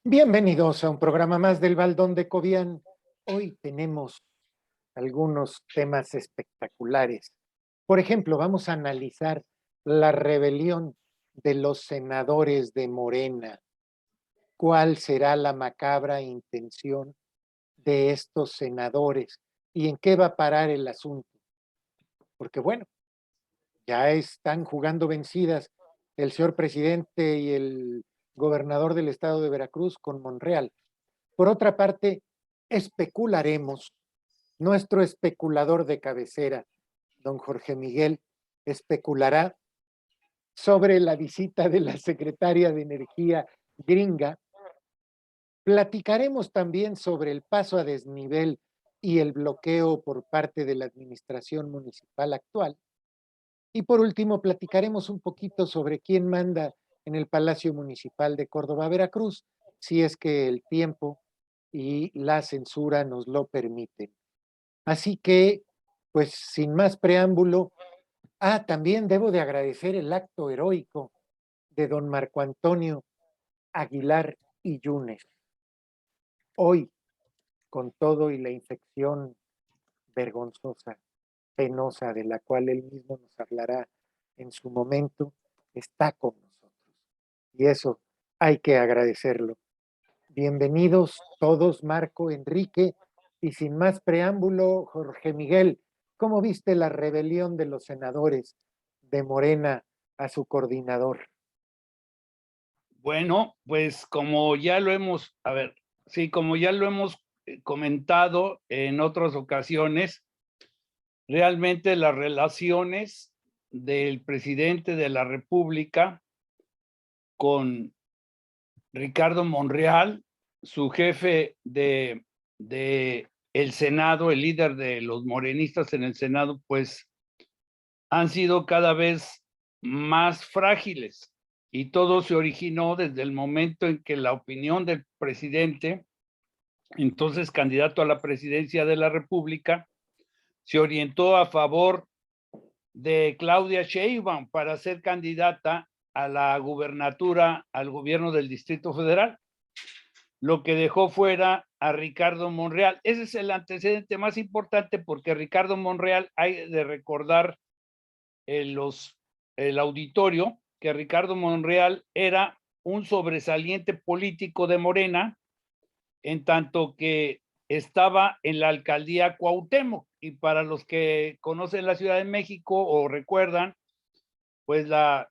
Bienvenidos a un programa más del Baldón de Cobián. Hoy tenemos algunos temas espectaculares. Por ejemplo, vamos a analizar la rebelión de los senadores de Morena. ¿Cuál será la macabra intención de estos senadores y en qué va a parar el asunto? Porque bueno, ya están jugando vencidas el señor presidente y el gobernador del estado de Veracruz con Monreal. Por otra parte, especularemos, nuestro especulador de cabecera, don Jorge Miguel, especulará sobre la visita de la secretaria de Energía gringa. Platicaremos también sobre el paso a desnivel y el bloqueo por parte de la administración municipal actual. Y por último, platicaremos un poquito sobre quién manda en el Palacio Municipal de Córdoba, Veracruz, si es que el tiempo y la censura nos lo permiten. Así que, pues sin más preámbulo, también debo de agradecer el acto heroico de don Marco Antonio Aguilar y Yunes. Hoy, con todo y la infección vergonzosa, penosa, de la cual él mismo nos hablará en su momento, está con nosotros. Y eso hay que agradecerlo. Bienvenidos todos, Marco, Enrique, y sin más preámbulo, Jorge Miguel, ¿cómo viste la rebelión de los senadores de Morena a su coordinador? Bueno, pues como ya lo hemos, a ver, sí, como ya lo hemos comentado en otras ocasiones, realmente las relaciones del presidente de la República con Ricardo Monreal, su jefe de el Senado, el líder de los morenistas en el Senado, pues han sido cada vez más frágiles y todo se originó desde el momento en que la opinión del presidente, entonces candidato a la presidencia de la República, se orientó a favor de Claudia Sheinbaum para ser candidata a la gubernatura, al gobierno del Distrito Federal, lo que dejó fuera a Ricardo Monreal. Ese es el antecedente más importante porque Ricardo Monreal, hay de recordar el auditorio que Ricardo Monreal era un sobresaliente político de Morena, en tanto que estaba en la alcaldía Cuauhtémoc. Y para los que conocen la Ciudad de México o recuerdan, pues la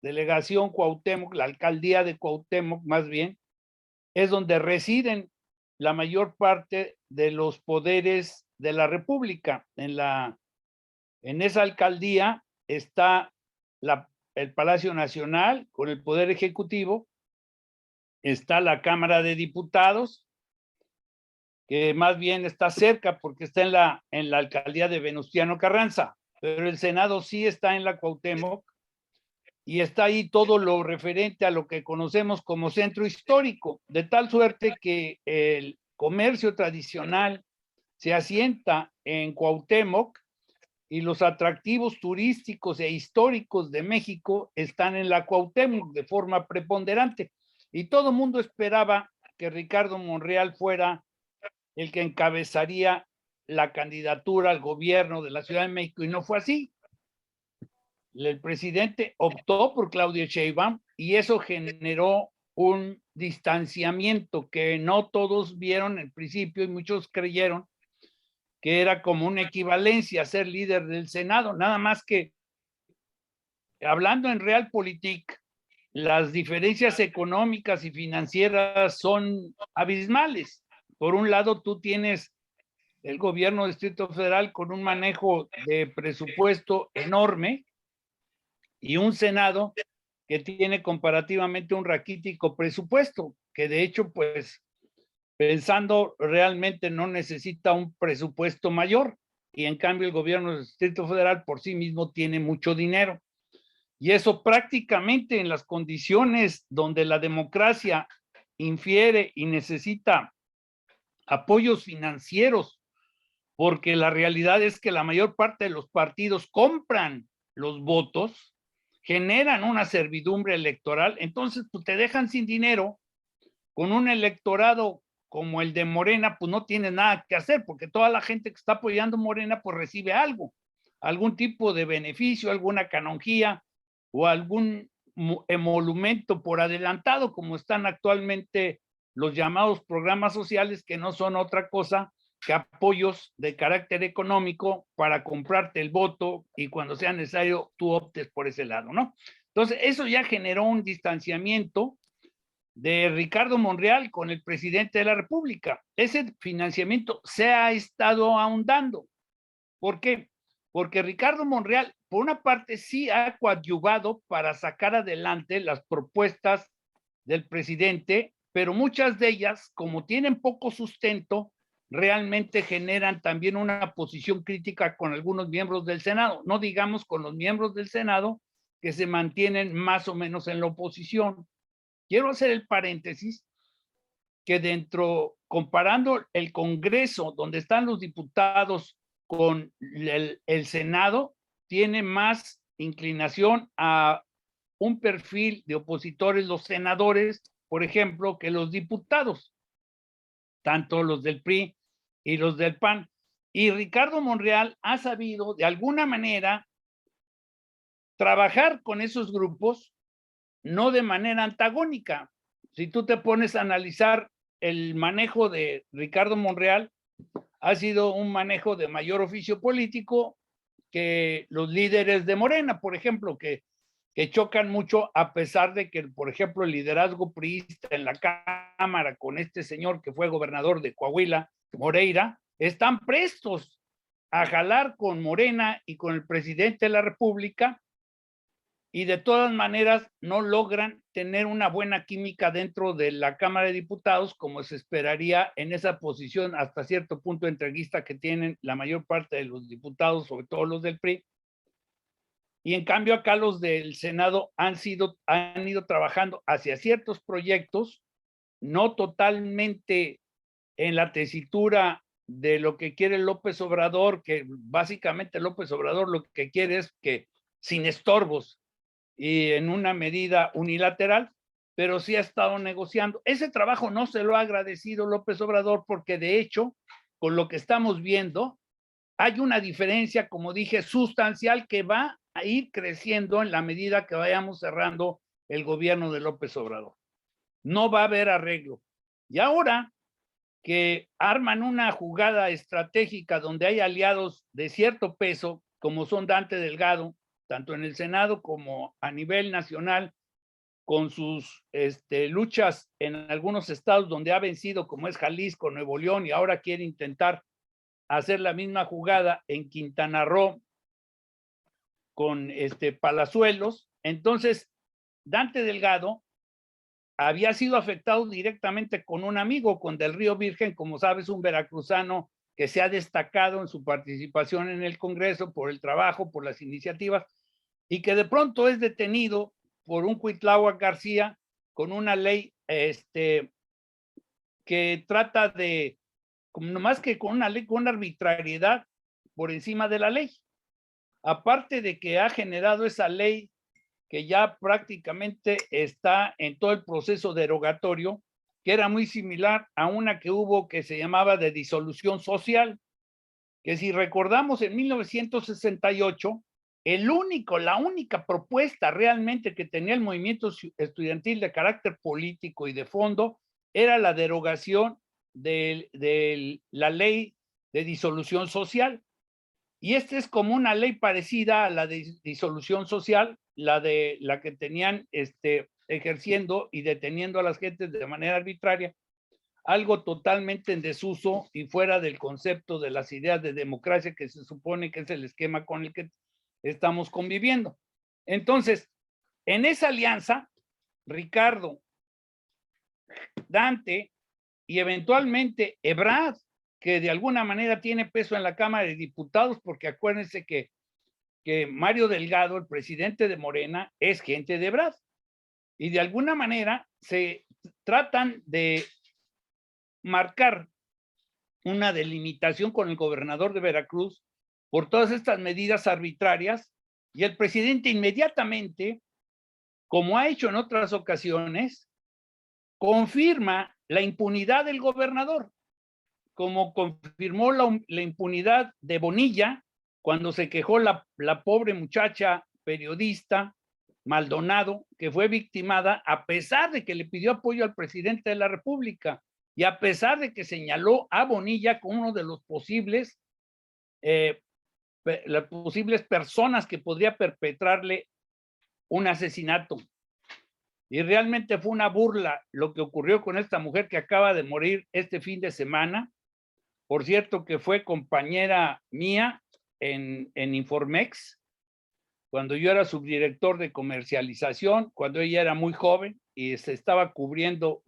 delegación Cuauhtémoc, la alcaldía de Cuauhtémoc más bien, es donde residen la mayor parte de los poderes de la República. En esa alcaldía está el Palacio Nacional con el Poder Ejecutivo, está la Cámara de Diputados, que más bien está cerca porque está en la alcaldía de Venustiano Carranza, pero el Senado sí está en la Cuauhtémoc y está ahí todo lo referente a lo que conocemos como centro histórico, de tal suerte que el comercio tradicional se asienta en Cuauhtémoc y los atractivos turísticos e históricos de México están en la Cuauhtémoc de forma preponderante. Y todo el mundo esperaba que Ricardo Monreal fuera el que encabezaría la candidatura al gobierno de la Ciudad de México y no fue así. El presidente optó por Claudia Sheinbaum y eso generó un distanciamiento que no todos vieron al principio y muchos creyeron que era como una equivalencia a ser líder del Senado, nada más que hablando en Realpolitik, las diferencias económicas y financieras son abismales. Por un lado, tú tienes el gobierno del Distrito Federal con un manejo de presupuesto enorme y un Senado que tiene comparativamente un raquítico presupuesto, que de hecho, pues, pensando realmente no necesita un presupuesto mayor y en cambio el gobierno del Distrito Federal por sí mismo tiene mucho dinero. Y eso prácticamente en las condiciones donde la democracia infiere y necesita apoyos financieros, porque la realidad es que la mayor parte de los partidos compran los votos, generan una servidumbre electoral, entonces pues, te dejan sin dinero con un electorado como el de Morena, pues no tiene nada que hacer, porque toda la gente que está apoyando Morena, pues recibe algo, algún tipo de beneficio, alguna canonjía o algún emolumento por adelantado, como están actualmente los llamados programas sociales, que no son otra cosa que apoyos de carácter económico para comprarte el voto y cuando sea necesario tú optes por ese lado, ¿no? Entonces, eso ya generó un distanciamiento de Ricardo Monreal con el presidente de la República. Ese financiamiento se ha estado ahondando. ¿Por qué? Porque Ricardo Monreal, por una parte, sí ha coadyuvado para sacar adelante las propuestas del presidente, pero muchas de ellas, como tienen poco sustento, realmente generan también una posición crítica con algunos miembros del Senado, no digamos con los miembros del Senado que se mantienen más o menos en la oposición. Quiero hacer el paréntesis que comparando el Congreso, donde están los diputados, con el Senado, tiene más inclinación a un perfil de opositores, los senadores, por ejemplo, que los diputados, tanto los del PRI y los del PAN. Y Ricardo Monreal ha sabido, de alguna manera, trabajar con esos grupos, no de manera antagónica. Si tú te pones a analizar el manejo de Ricardo Monreal, ha sido un manejo de mayor oficio político que los líderes de Morena, por ejemplo, que chocan mucho, a pesar de que, por ejemplo, el liderazgo priista en la Cámara con este señor que fue gobernador de Coahuila, Moreira, están prestos a jalar con Morena y con el presidente de la República, y de todas maneras no logran tener una buena química dentro de la Cámara de Diputados, como se esperaría en esa posición hasta cierto punto entreguista que tienen la mayor parte de los diputados, sobre todo los del PRI. Y en cambio acá los del Senado han ido trabajando hacia ciertos proyectos, no totalmente en la tesitura de lo que quiere López Obrador, que básicamente López Obrador lo que quiere es que sin estorbos y en una medida unilateral, pero sí ha estado negociando. Ese trabajo no se lo ha agradecido López Obrador porque de hecho, con lo que estamos viendo, hay una diferencia, como dije, sustancial que va a ir creciendo en la medida que vayamos cerrando el gobierno de López Obrador. No va a haber arreglo. Y ahora que arman una jugada estratégica donde hay aliados de cierto peso, como son Dante Delgado, tanto en el Senado como a nivel nacional, con sus luchas en algunos estados donde ha vencido, como es Jalisco, Nuevo León, y ahora quiere intentar hacer la misma jugada en Quintana Roo con Palazuelos. Entonces, Dante Delgado había sido afectado directamente con un amigo, con Del Río Virgen, como sabes, un veracruzano que se ha destacado en su participación en el Congreso por el trabajo, por las iniciativas, y que de pronto es detenido por un Cuitláhuac García con una ley que trata de, como más que con una ley, con una arbitrariedad por encima de la ley. Aparte de que ha generado esa ley que ya prácticamente está en todo el proceso derogatorio, que era muy similar a una que hubo que se llamaba de disolución social, que si recordamos en 1968, la única propuesta realmente que tenía el movimiento estudiantil de carácter político y de fondo era la derogación de la ley de disolución social. Y esta es como una ley parecida a la de disolución social, la que tenían ejerciendo y deteniendo a las gentes de manera arbitraria, algo totalmente en desuso y fuera del concepto de las ideas de democracia que se supone que es el esquema con el que estamos conviviendo. Entonces, en esa alianza, Ricardo, Dante y eventualmente Ebrard, que de alguna manera tiene peso en la Cámara de Diputados, porque acuérdense que Mario Delgado, el presidente de Morena, es gente de Ebrard. Y de alguna manera se tratan de marcar una delimitación con el gobernador de Veracruz por todas estas medidas arbitrarias, y el presidente inmediatamente, como ha hecho en otras ocasiones, confirma la impunidad del gobernador, como confirmó la impunidad de Bonilla cuando se quejó la pobre muchacha periodista Maldonado, que fue victimada a pesar de que le pidió apoyo al presidente de la República y a pesar de que señaló a Bonilla como uno de los posibles, las posibles personas que podría perpetrarle un asesinato. Y realmente fue una burla lo que ocurrió con esta mujer que acaba de morir este fin de semana. Por cierto, que fue compañera mía en Informex, cuando yo era subdirector de comercialización, cuando ella era muy joven y se estaba cubriendo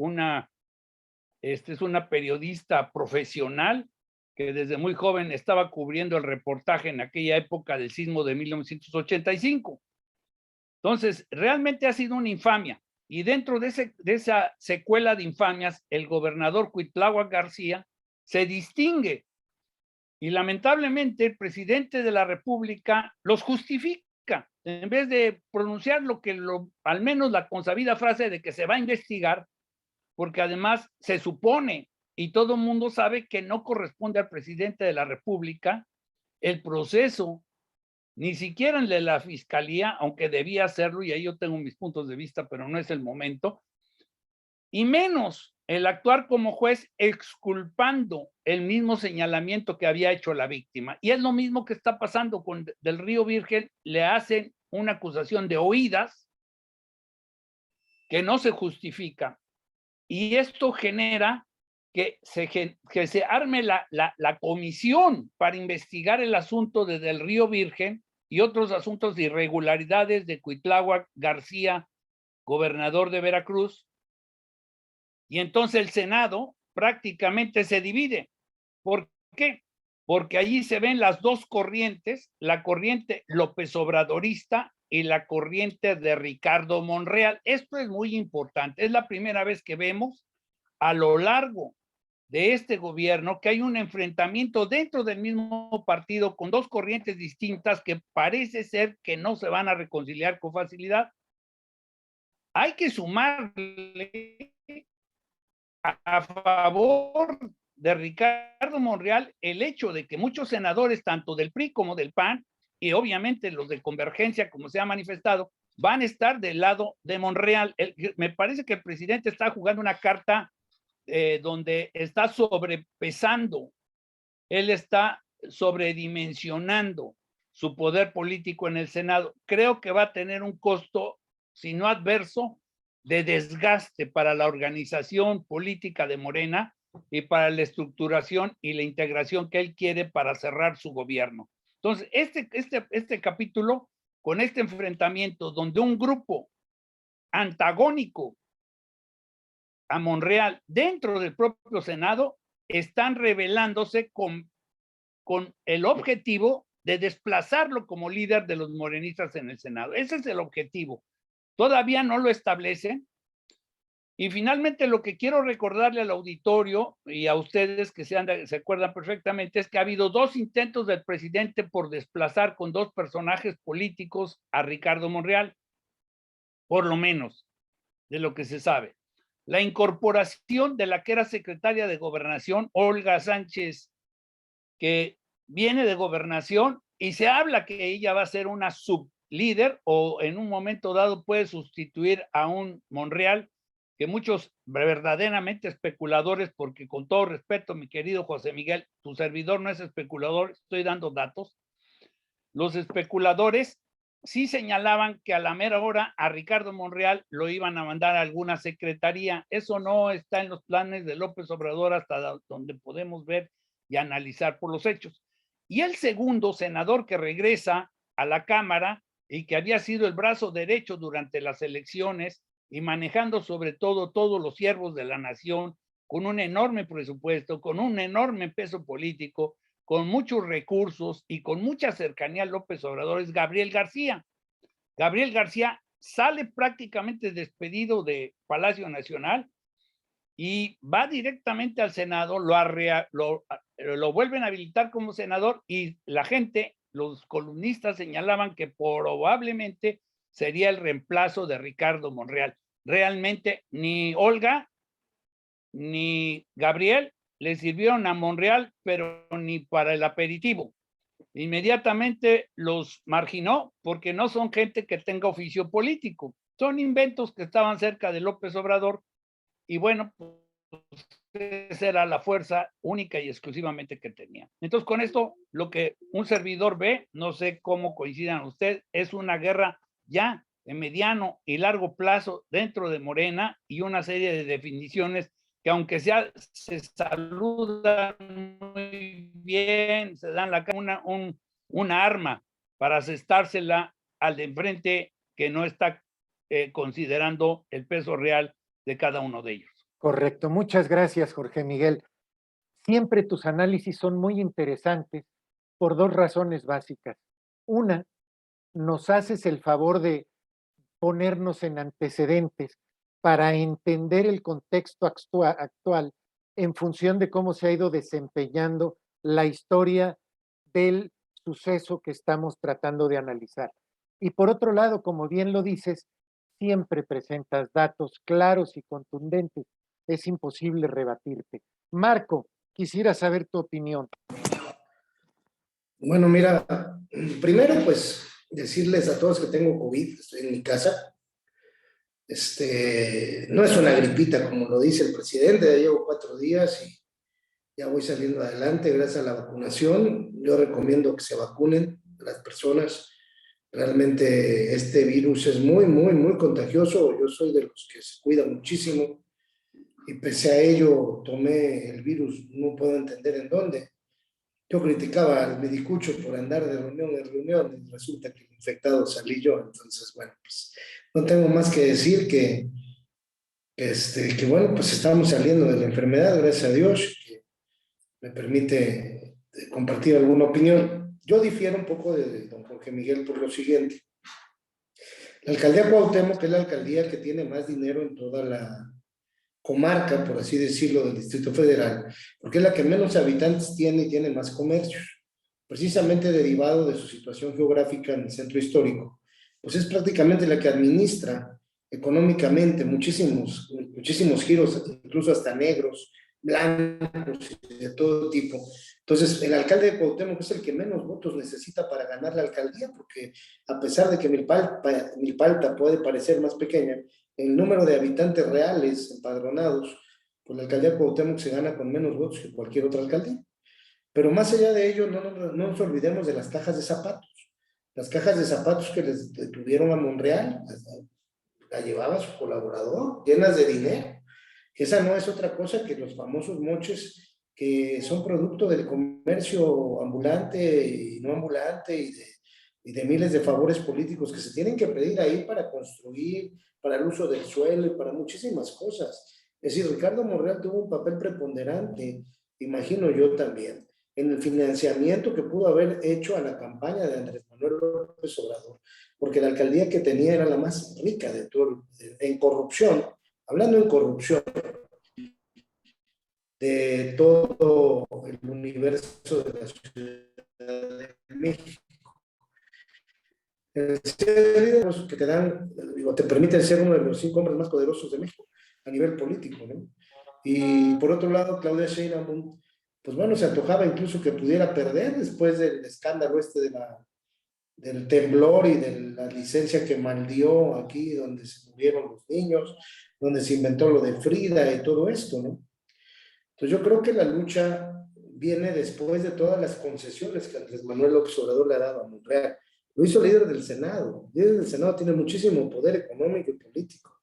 es una periodista profesional que desde muy joven estaba cubriendo el reportaje en aquella época del sismo de 1985. Entonces, realmente ha sido una infamia. Y dentro de esa secuela de infamias, el gobernador Cuitláhuac García se distingue. Y lamentablemente el presidente de la República los justifica. En vez de pronunciar al menos la consabida frase de que se va a investigar, porque además se supone, y todo el mundo sabe, que no corresponde al presidente de la República el proceso, ni siquiera en la fiscalía, aunque debía hacerlo, y ahí yo tengo mis puntos de vista, pero no es el momento, y menos el actuar como juez exculpando el mismo señalamiento que había hecho la víctima. Y es lo mismo que está pasando con Del Río Virgen, le hacen una acusación de oídas que no se justifica. Y esto genera que se arme la comisión para investigar el asunto de Del Río Virgen y otros asuntos de irregularidades de Cuitláhuac García, gobernador de Veracruz. Y entonces el Senado prácticamente se divide. ¿Por qué? Porque allí se ven las dos corrientes, la corriente López Obradorista y la corriente de Ricardo Monreal. Esto es muy importante. Es la primera vez que vemos a lo largo de este gobierno que hay un enfrentamiento dentro del mismo partido con dos corrientes distintas que parece ser que no se van a reconciliar con facilidad. Hay que sumarle a favor de Ricardo Monreal el hecho de que muchos senadores, tanto del PRI como del PAN, y obviamente los de Convergencia, como se ha manifestado, van a estar del lado de Monreal. Me parece que el presidente está jugando una carta donde está sobrepesando, él está sobredimensionando su poder político en el Senado. Creo que va a tener un costo, si no adverso, de desgaste para la organización política de Morena y para la estructuración y la integración que él quiere para cerrar su gobierno. Entonces, este capítulo, con este enfrentamiento donde un grupo antagónico a Monreal dentro del propio Senado están rebelándose con el objetivo de desplazarlo como líder de los morenistas en el Senado. Ese es el objetivo. Todavía no lo establecen. Y finalmente lo que quiero recordarle al auditorio y a ustedes que se acuerdan perfectamente es que ha habido dos intentos del presidente por desplazar con dos personajes políticos a Ricardo Monreal, por lo menos de lo que se sabe. La incorporación de la que era secretaria de Gobernación, Olga Sánchez, que viene de Gobernación y se habla que ella va a ser una sublíder o en un momento dado puede sustituir a un Monreal, que muchos verdaderamente especuladores, porque con todo respeto, mi querido José Miguel, tu servidor no es especulador, estoy dando datos. Los especuladores sí señalaban que a la mera hora a Ricardo Monreal lo iban a mandar a alguna secretaría. Eso no está en los planes de López Obrador hasta donde podemos ver y analizar por los hechos. Y el segundo senador que regresa a la Cámara y que había sido el brazo derecho durante las elecciones y manejando sobre todo todos los siervos de la nación, con un enorme presupuesto, con un enorme peso político, con muchos recursos y con mucha cercanía a López Obrador, es Gabriel García. Gabriel García sale prácticamente despedido de Palacio Nacional y va directamente al Senado, lo vuelven a habilitar como senador y la gente, los columnistas señalaban que probablemente sería el reemplazo de Ricardo Monreal. Realmente ni Olga ni Gabriel le sirvieron a Monreal, pero ni para el aperitivo. Inmediatamente los marginó porque no son gente que tenga oficio político, son inventos que estaban cerca de López Obrador y bueno, pues esa era la fuerza única y exclusivamente que tenía. Entonces, con esto, lo que un servidor ve, no sé cómo coincidan ustedes, es una guerra ya de mediano y largo plazo dentro de Morena y una serie de definiciones que aunque se saludan muy bien, se dan una arma para asestársela al de enfrente que no está considerando el peso real de cada uno de ellos. Correcto, muchas gracias, Jorge Miguel. Siempre tus análisis son muy interesantes por dos razones básicas. Una, nos haces el favor de ponernos en antecedentes para entender el contexto actual en función de cómo se ha ido desempeñando la historia del suceso que estamos tratando de analizar. Y por otro lado, como bien lo dices, siempre presentas datos claros y contundentes. Es imposible rebatirte. Marco, quisiera saber tu opinión. Bueno, mira, primero pues decirles a todos que tengo COVID, estoy en mi casa. No es una gripita como lo dice el presidente, ya llevo 4 días y ya voy saliendo adelante gracias a la vacunación. Yo recomiendo que se vacunen las personas. Realmente este virus es muy, muy, muy contagioso. Yo soy de los que se cuidan muchísimo y pese a ello tomé el virus, no puedo entender en dónde. Yo criticaba al medicucho por andar de reunión en reunión y resulta que el infectado salí yo. Entonces, bueno, pues no tengo más que decir que bueno, pues estamos saliendo de la enfermedad, gracias a Dios, que me permite compartir alguna opinión. Yo difiero un poco de don Jorge Miguel por lo siguiente. La alcaldía Cuauhtémoc es la alcaldía que tiene más dinero en toda la comarca, por así decirlo, del Distrito Federal, porque es la que menos habitantes tiene y tiene más comercios, precisamente derivado de su situación geográfica en el centro histórico, pues es prácticamente la que administra económicamente muchísimos giros, incluso hasta negros, blancos y de todo tipo. Entonces, el alcalde de Cuauhtémoc es el que menos votos necesita para ganar la alcaldía, porque a pesar de que Milpalta puede parecer más pequeña, el número de habitantes reales empadronados, pues la alcaldía de Cuauhtémoc se gana con menos votos que cualquier otra alcaldía. Pero más allá de ello, no nos olvidemos de las cajas de zapatos. Las cajas de zapatos que les tuvieron a Monreal, la llevaba su colaborador, llenas de dinero. Esa no es otra cosa que los famosos moches que son producto del comercio ambulante y no ambulante y de miles de favores políticos que se tienen que pedir ahí para construir, para el uso del suelo y para muchísimas cosas. Es decir, Ricardo Monreal tuvo un papel preponderante, imagino yo también, en el financiamiento que pudo haber hecho a la campaña de Andrés Manuel López Obrador, porque la alcaldía que tenía era la más rica de todo, en corrupción, hablando en corrupción, de todo el universo de la Ciudad de México. Que te dan, te permiten ser uno de los 5 hombres más poderosos de México a nivel político, ¿no? Y por otro lado, Claudia Sheinbaum, pues bueno, se antojaba incluso que pudiera perder después del escándalo del temblor y de la licencia que maldió aquí, donde se murieron los niños, donde se inventó lo de Frida y todo esto, ¿no? Entonces yo creo que la lucha viene después de todas las concesiones que Andrés Manuel López Obrador le ha dado a Monreal. Lo hizo líder del Senado. El líder del Senado tiene muchísimo poder económico y político.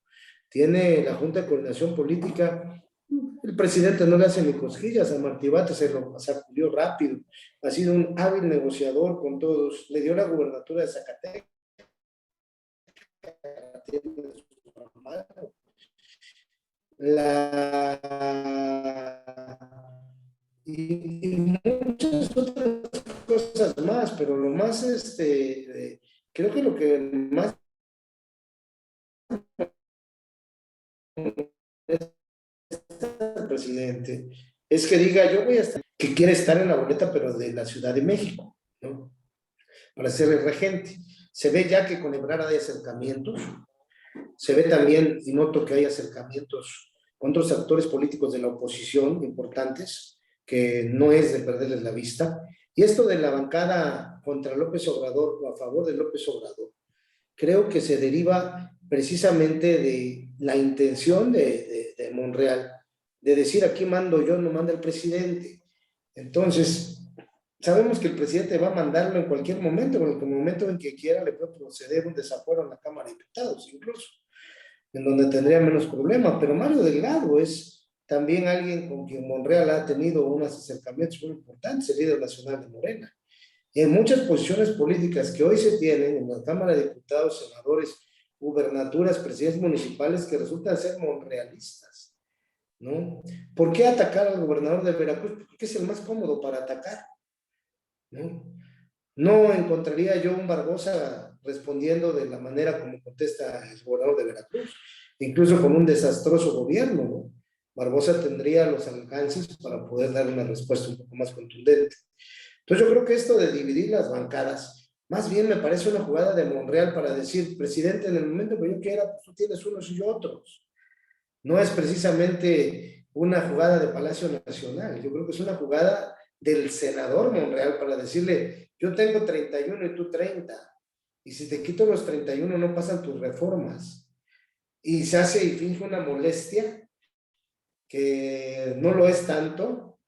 Tiene la Junta de Coordinación Política. El presidente no le hace ni cosquillas, a Martí Batres se lo sacudió rápido. Ha sido un hábil negociador con todos. Le dio la gubernatura de Zacatecas. Y muchas otras cosas más, pero lo más, creo que lo que más el presidente es que diga, yo voy a estar, que quiere estar en la boleta, pero de la Ciudad de México, ¿no? Para ser el regente. Se ve ya que con Ebrard hay acercamientos, se ve también, y noto que hay acercamientos con otros actores políticos de la oposición importantes, que no es de perderles la vista. Y esto de la bancada contra López Obrador o a favor de López Obrador, creo que se deriva precisamente de la intención de Monreal, de decir aquí mando yo, no manda el presidente. Entonces, sabemos que el presidente va a mandarlo en cualquier momento, en el momento en que quiera le puede proceder un desafuero en la Cámara de Diputados, incluso, en donde tendría menos problema. Pero Mario Delgado es también alguien con quien Monreal ha tenido unos acercamientos muy importantes, el líder nacional de Morena. Y en muchas posiciones políticas que hoy se tienen en la Cámara de Diputados, senadores, gubernaturas, presidencias municipales que resultan ser monrealistas, ¿no? ¿Por qué atacar al gobernador de Veracruz? Porque es el más cómodo para atacar, ¿no? No encontraría yo un Barbosa respondiendo de la manera como contesta el gobernador de Veracruz, incluso con un desastroso gobierno, ¿no? Barbosa tendría los alcances para poder dar una respuesta un poco más contundente. Entonces yo creo que esto de dividir las bancadas, más bien me parece una jugada de Monreal para decir, presidente, en el momento que yo quiera, pues tú tienes unos y yo otros. No es precisamente una jugada de Palacio Nacional, yo creo que es una jugada del senador Monreal para decirle, yo tengo 31 y tú 30, y si te quito los 31 no pasan tus reformas. Y se hace y finge una molestia que no lo es tanto,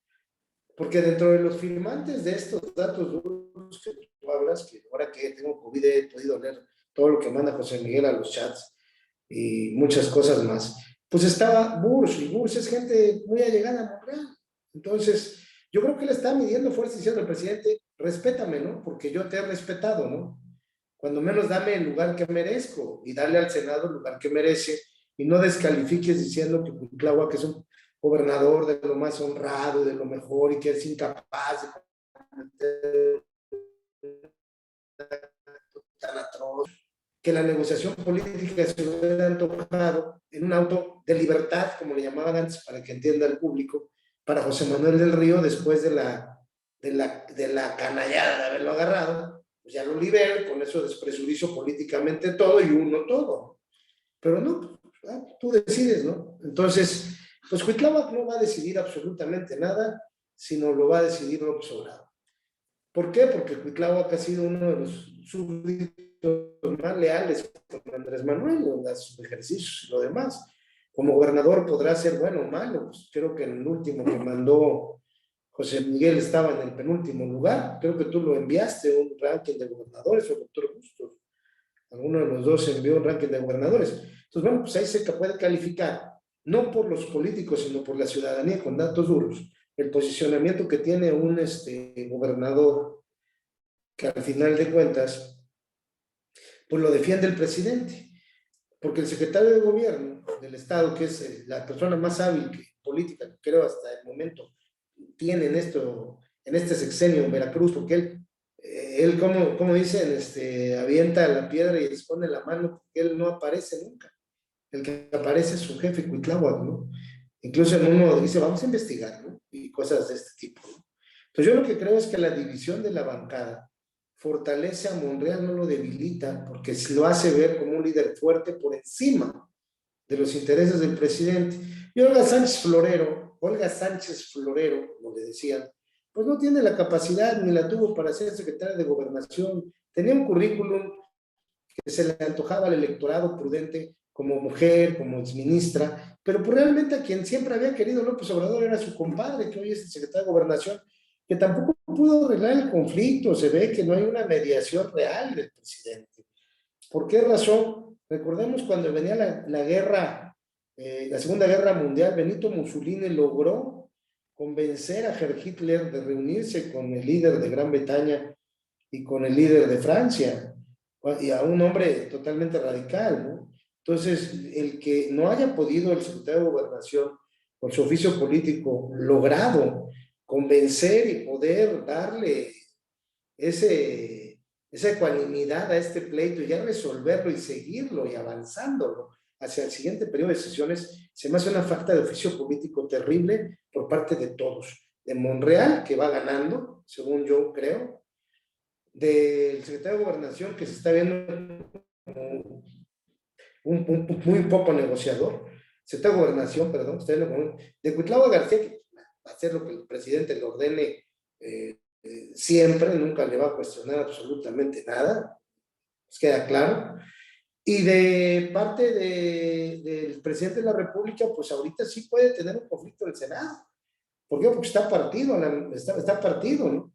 porque dentro de los firmantes de estos datos duros que tú hablas, que ahora que tengo COVID he podido leer todo lo que manda José Miguel a los chats y muchas cosas más, pues estaba Bursch, y Bursch es gente muy allegada a Monreal. Entonces, yo creo que le está midiendo fuerza diciendo al presidente, respétame, ¿no? Porque yo te he respetado, ¿no? Cuando menos dame el lugar que merezco y darle al Senado el lugar que merece y no descalifiques diciendo que Cuitláhuac es un gobernador de lo más honrado, de lo mejor y que es incapaz de tan atroz, que la negociación política se hubiera antojado en un auto de libertad, como le llamaban antes, para que entienda el público, para José Manuel del Río, después de la canallada de haberlo agarrado, pues ya lo libero, con eso despresurizo políticamente todo y uno todo. Pero no, tú decides, ¿no? Entonces, pues Cuitláhuac no va a decidir absolutamente nada, sino lo va a decidir López Obrador. ¿Por qué? Porque Cuitláhuac ha sido uno de los súbditos más leales con Andrés Manuel en sus ejercicios y lo demás. Como gobernador podrá ser bueno o malo, pues creo que en el último que mandó José Miguel estaba en el penúltimo lugar, creo que tú lo enviaste un ranking de gobernadores, o doctor Bustos, alguno de los dos envió un ranking de gobernadores. Entonces, bueno, pues ahí se puede calificar, no por los políticos, sino por la ciudadanía con datos duros, el posicionamiento que tiene un gobernador que al final de cuentas, pues lo defiende el presidente, porque el secretario de gobierno del Estado, que es la persona más hábil política que creo hasta el momento tiene en este sexenio en Veracruz, porque él como dicen, avienta la piedra y esconde la mano, porque él no aparece nunca. El que aparece es su jefe, Cuitláhuac, ¿no? Incluso en uno dice, vamos a investigar, ¿no? Y cosas de este tipo, ¿no? Entonces yo lo que creo es que la división de la bancada fortalece a Monreal, no lo debilita, porque lo hace ver como un líder fuerte por encima de los intereses del presidente. Y Olga Sánchez Florero, como le decían, pues no tiene la capacidad ni la tuvo para ser secretaria de Gobernación. Tenía un currículum que se le antojaba al electorado prudente como mujer, como exministra, pero pues realmente a quien siempre había querido López Obrador era su compadre, que hoy es el secretario de Gobernación, que tampoco pudo arreglar el conflicto. Se ve que no hay una mediación real del presidente. ¿Por qué razón? Recordemos cuando venía la guerra, la Segunda Guerra Mundial, Benito Mussolini logró convencer a Herr Hitler de reunirse con el líder de Gran Bretaña y con el líder de Francia, y a un hombre totalmente radical, ¿no? Entonces, el que no haya podido el secretario de Gobernación, con su oficio político, logrado convencer y poder darle esa ecuanimidad a este pleito y ya resolverlo y seguirlo y avanzándolo hacia el siguiente periodo de sesiones, se me hace una falta de oficio político terrible por parte de todos. De Monreal, que va ganando, según yo creo, del secretario de Gobernación, que se está viendo como muy poco negociador, Secretario de Gobernación, perdón, de Cuitlahua García, que va a hacer lo que el presidente le ordene siempre, nunca le va a cuestionar absolutamente nada, pues queda claro. Y de parte del presidente de la República, pues ahorita sí puede tener un conflicto en el Senado. ¿Por qué? Porque está partido, está partido, ¿no?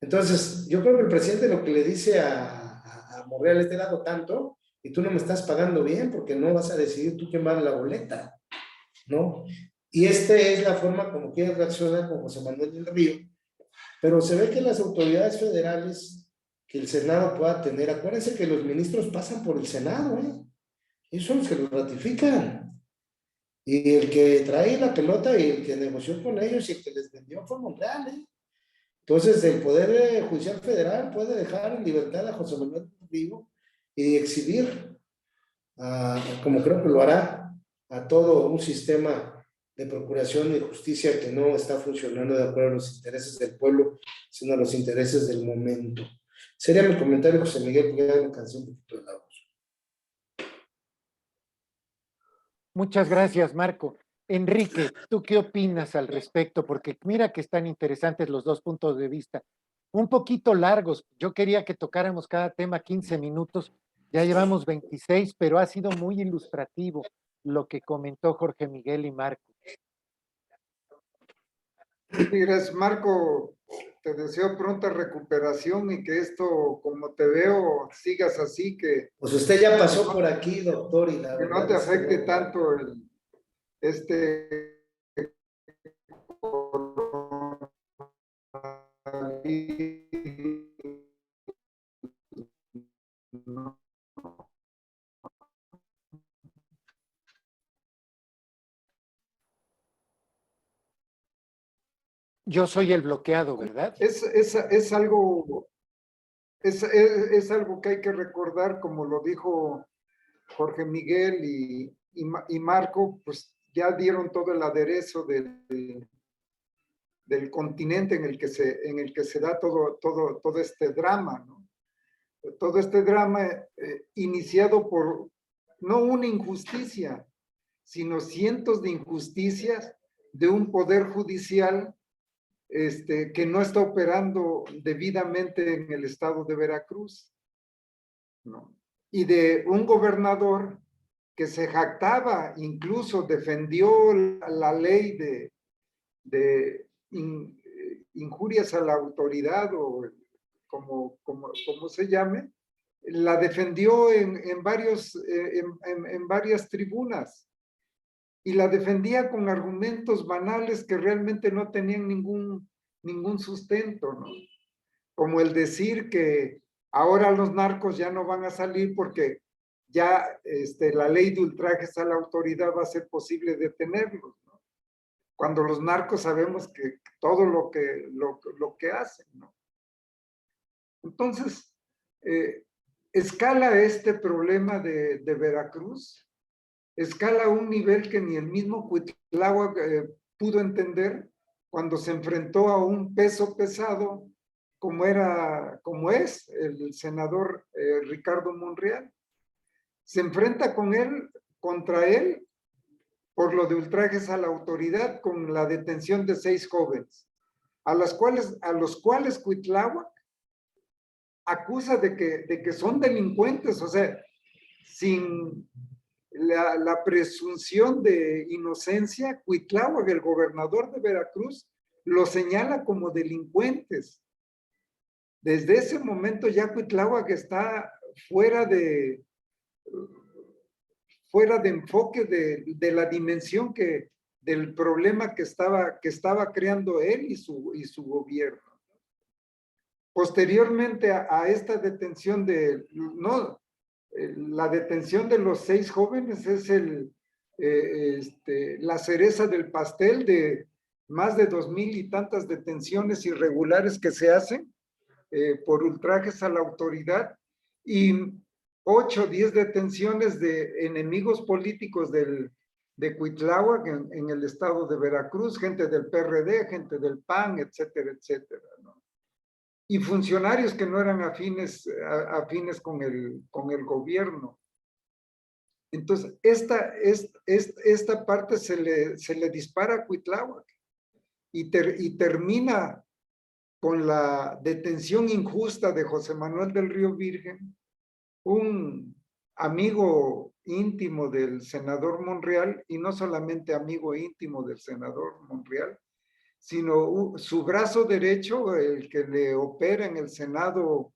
Entonces, yo creo que el presidente lo que le dice a Monreal, te he dado tanto y tú no me estás pagando bien porque no vas a decidir tú quién va a la boleta, ¿no? Y esta es la forma como quiere reaccionar con José Manuel del Río, pero se ve que las autoridades federales que el Senado pueda tener, acuérdense que los ministros pasan por el Senado, ¿eh? Ellos son los que los ratifican. Y el que trae la pelota y el que negoció con ellos y el que les vendió fue Monreal, ¿eh? Entonces, el Poder Judicial Federal puede dejar en libertad a José Manuel Vivo y exhibir, como creo que lo hará, a todo un sistema de procuración y justicia que no está funcionando de acuerdo a los intereses del pueblo, sino a los intereses del momento. Sería mi comentario, José Miguel, porque ya me cansé un poquito de la voz. Muchas gracias, Marco. Enrique, ¿tú qué opinas al respecto? Porque mira que están interesantes los dos puntos de vista. Un poquito largos. Yo quería que tocáramos cada tema 15 minutos. Ya llevamos 26, pero ha sido muy ilustrativo lo que comentó Jorge Miguel y Marco. Mires, Marco, te deseo pronta recuperación y que esto, como te veo, sigas así, que Pues usted ya pasó por aquí, doctor, y la que verdad no te es que afecte no. tanto este Yo soy el bloqueado, ¿verdad? es algo, es algo que hay que recordar, como lo dijo Jorge Miguel y Marco, pues ya dieron todo el aderezo del continente en el que se da todo este drama, ¿no? Todo este drama iniciado por no una injusticia, sino cientos de injusticias de un poder judicial que no está operando debidamente en el estado de Veracruz, ¿no? Y de un gobernador que se jactaba, incluso defendió la ley de injurias a la autoridad, o como se llame, la defendió en varias tribunas, y la defendía con argumentos banales que realmente no tenían ningún sustento, ¿no? Como el decir que ahora los narcos ya no van a salir porque ya la ley de ultrajes a la autoridad va a ser posible detenerlos, ¿no? Cuando los narcos sabemos que todo lo que hacen, ¿no? Entonces, escala este problema de Veracruz, escala a un nivel que ni el mismo Cuitlahua pudo entender cuando se enfrentó a un peso pesado como es el senador Ricardo Monreal. Se enfrenta contra él por lo de ultrajes a la autoridad, con la detención de 6 jóvenes, a los cuales Cuitlahua acusa de que son delincuentes, o sea, sin la presunción de inocencia. Cuitlahua, el gobernador de Veracruz, lo señala como delincuentes. Desde ese momento ya Cuitlahua, que está fuera de enfoque de la dimensión del problema que estaba creando él y su gobierno. Posteriormente a esta detención la detención de los 6 jóvenes es la cereza del pastel de más de 2,000 y tantas detenciones irregulares que se hacen por ultrajes a la autoridad, y 8 o 10 detenciones de enemigos políticos de Cuitlahua en el estado de Veracruz, gente del PRD, gente del PAN, etcétera, etcétera, ¿no? Y funcionarios que no eran afines con el gobierno. Entonces, esta parte se le dispara a Cuitláhuac y termina con la detención injusta de José Manuel del Río Virgen, un amigo íntimo del senador Monreal, y no solamente amigo íntimo del senador Monreal, sino su brazo derecho, el que le opera en el Senado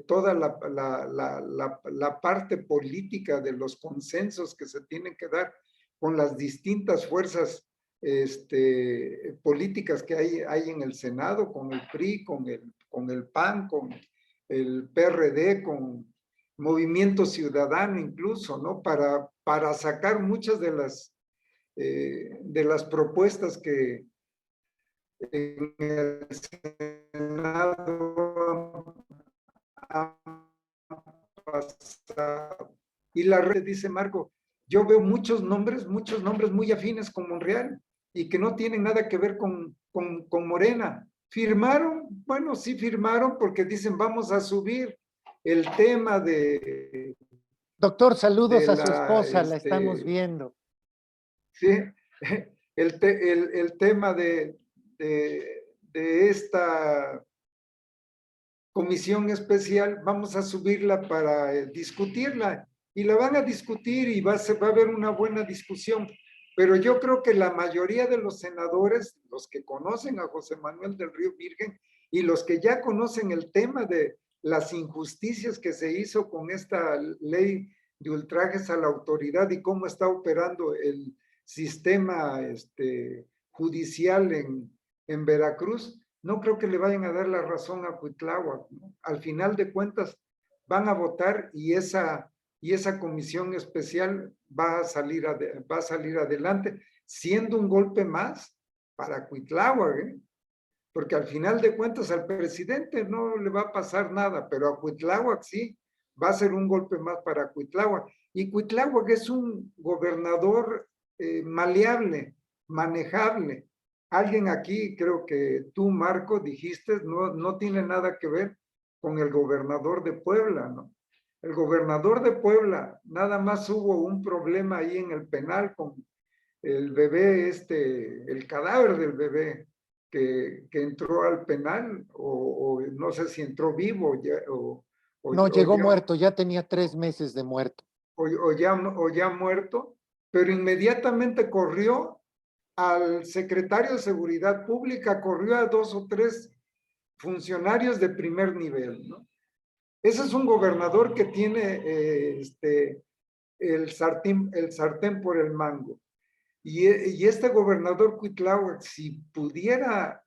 toda la parte política de los consensos que se tienen que dar con las distintas fuerzas políticas que hay en el Senado, con el PRI, con el PAN, con el PRD, con Movimiento Ciudadano incluso, ¿no? Para sacar muchas de las propuestas que en el Senado han pasado. Y la red dice, Marco, yo veo muchos nombres muy afines con Monreal y que no tienen nada que ver con Morena. ¿Firmaron? Bueno, sí firmaron porque dicen vamos a subir el tema de... Doctor, saludos a su esposa, la estamos viendo. Sí, el tema de esta comisión especial, vamos a subirla para discutirla y la van a discutir y va a haber una buena discusión. Pero yo creo que la mayoría de los senadores, los que conocen a José Manuel del Río Virgen y los que ya conocen el tema de las injusticias que se hizo con esta ley de ultrajes a la autoridad y cómo está operando el sistema judicial en Veracruz, no creo que le vayan a dar la razón a Cuitláhuac, ¿no? Al final de cuentas van a votar y esa comisión especial va a salir adelante, siendo un golpe más para Cuitláhuac, ¿eh? Porque al final de cuentas al presidente no le va a pasar nada, pero a Cuitláhuac sí, va a ser un golpe más para Cuitláhuac. Y Cuitláhuac es un gobernador maleable, manejable. Alguien aquí, creo que tú, Marco, dijiste, no tiene nada que ver con el gobernador de Puebla, ¿no? El gobernador de Puebla, nada más hubo un problema ahí en el penal con el bebé, el cadáver del bebé que entró al penal, o no sé si entró vivo no, llegó muerto, ya tenía 3 meses de muerto. O ya muerto, pero inmediatamente corrió al secretario de Seguridad Pública, corrió a 2 o 3 funcionarios de primer nivel, ¿no? Ese es un gobernador que tiene el sartén por el mango. Y este gobernador Cuitláhuac, si pudiera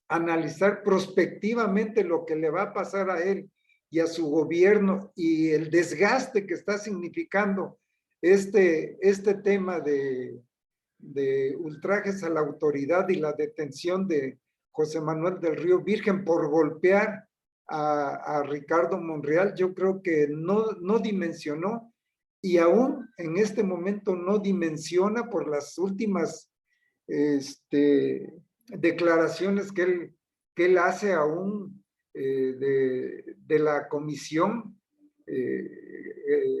analizar prospectivamente lo que le va a pasar a él y a su gobierno y el desgaste que está significando este tema de ultrajes a la autoridad y la detención de José Manuel del Río Virgen por golpear a Ricardo Monreal, yo creo que no dimensionó y aún en este momento no dimensiona por las últimas declaraciones que él hace aún de la comisión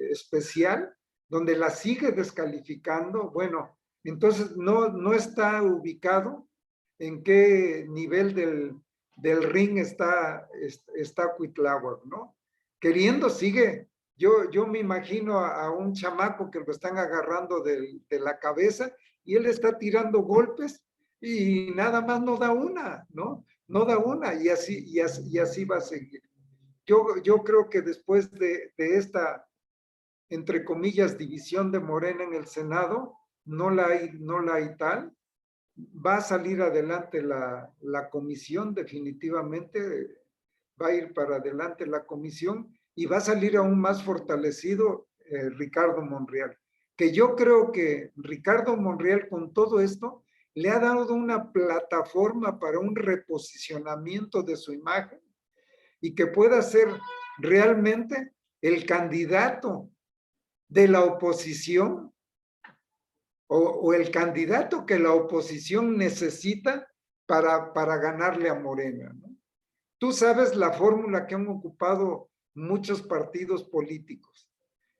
especial, donde la sigue descalificando. Bueno, entonces no está ubicado en qué nivel del ring está Cuitláhuac, ¿no? Queriendo sigue. Yo me imagino a un chamaco que lo están agarrando de la cabeza y él está tirando golpes y nada más no da una, ¿no? No da una y así va a seguir. Yo creo que después de esta, entre comillas, división de Morena en el Senado, no la hay tal, va a salir adelante la comisión definitivamente, va a ir para adelante la comisión y va a salir aún más fortalecido Ricardo Monreal. Que yo creo que Ricardo Monreal con todo esto le ha dado una plataforma para un reposicionamiento de su imagen y que pueda ser realmente el candidato de la oposición o el candidato que la oposición necesita para ganarle a Morena, ¿no? Tú sabes la fórmula que han ocupado muchos partidos políticos.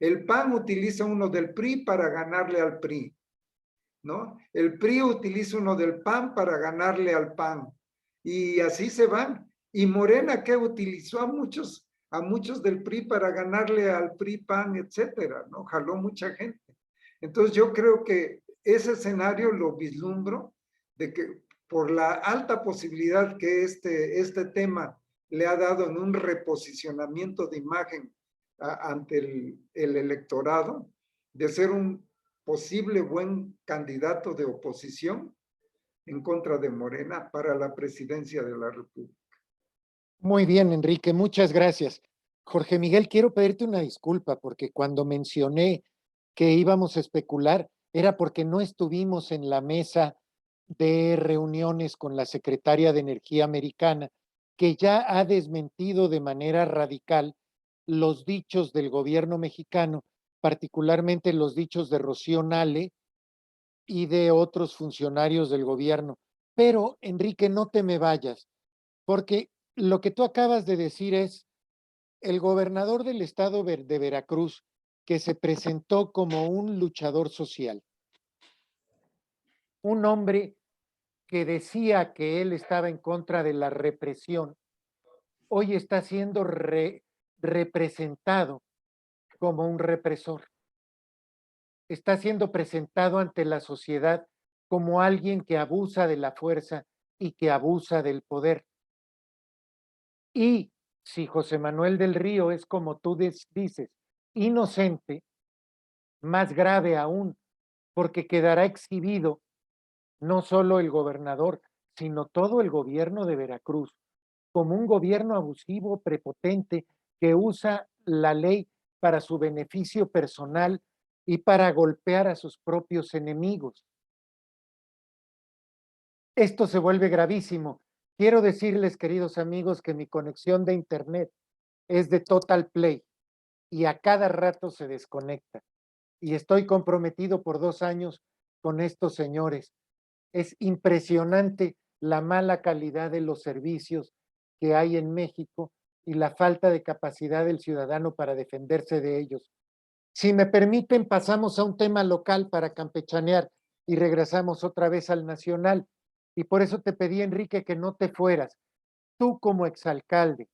El PAN utiliza uno del PRI para ganarle al PRI, ¿no? El PRI utiliza uno del PAN para ganarle al PAN. Y así se van. Y Morena, que utilizó a muchos del PRI para ganarle al PRI, PAN, etcétera, ¿no? Jaló mucha gente. Entonces yo creo que ese escenario lo vislumbro, de que por la alta posibilidad que este tema le ha dado en un reposicionamiento de imagen ante el electorado, de ser un posible buen candidato de oposición en contra de Morena para la presidencia de la República. Muy bien, Enrique, muchas gracias. Jorge Miguel, quiero pedirte una disculpa porque cuando mencioné que íbamos a especular era porque no estuvimos en la mesa de reuniones con la secretaria de Energía americana, que ya ha desmentido de manera radical los dichos del gobierno mexicano, particularmente los dichos de Rocío Nale y de otros funcionarios del gobierno. Pero, Enrique, no te me vayas, porque lo que tú acabas de decir es el gobernador del estado de Veracruz, que se presentó como un luchador social, un hombre que decía que él estaba en contra de la represión, hoy está siendo representado como un represor. Está siendo presentado ante la sociedad como alguien que abusa de la fuerza y que abusa del poder. Y si José Manuel del Río es, como tú dices, inocente, más grave aún, porque quedará exhibido no solo el gobernador, sino todo el gobierno de Veracruz, como un gobierno abusivo, prepotente, que usa la ley para su beneficio personal y para golpear a sus propios enemigos. Esto se vuelve gravísimo. Quiero decirles, queridos amigos, que mi conexión de internet es de Total Play y a cada rato se desconecta. Y estoy comprometido por 2 años con estos señores. Es impresionante la mala calidad de los servicios que hay en México y la falta de capacidad del ciudadano para defenderse de ellos. Si me permiten, pasamos a un tema local para campechanear y regresamos otra vez al nacional. Y por eso te pedí, Enrique, que no te fueras. Tú como exalcalde,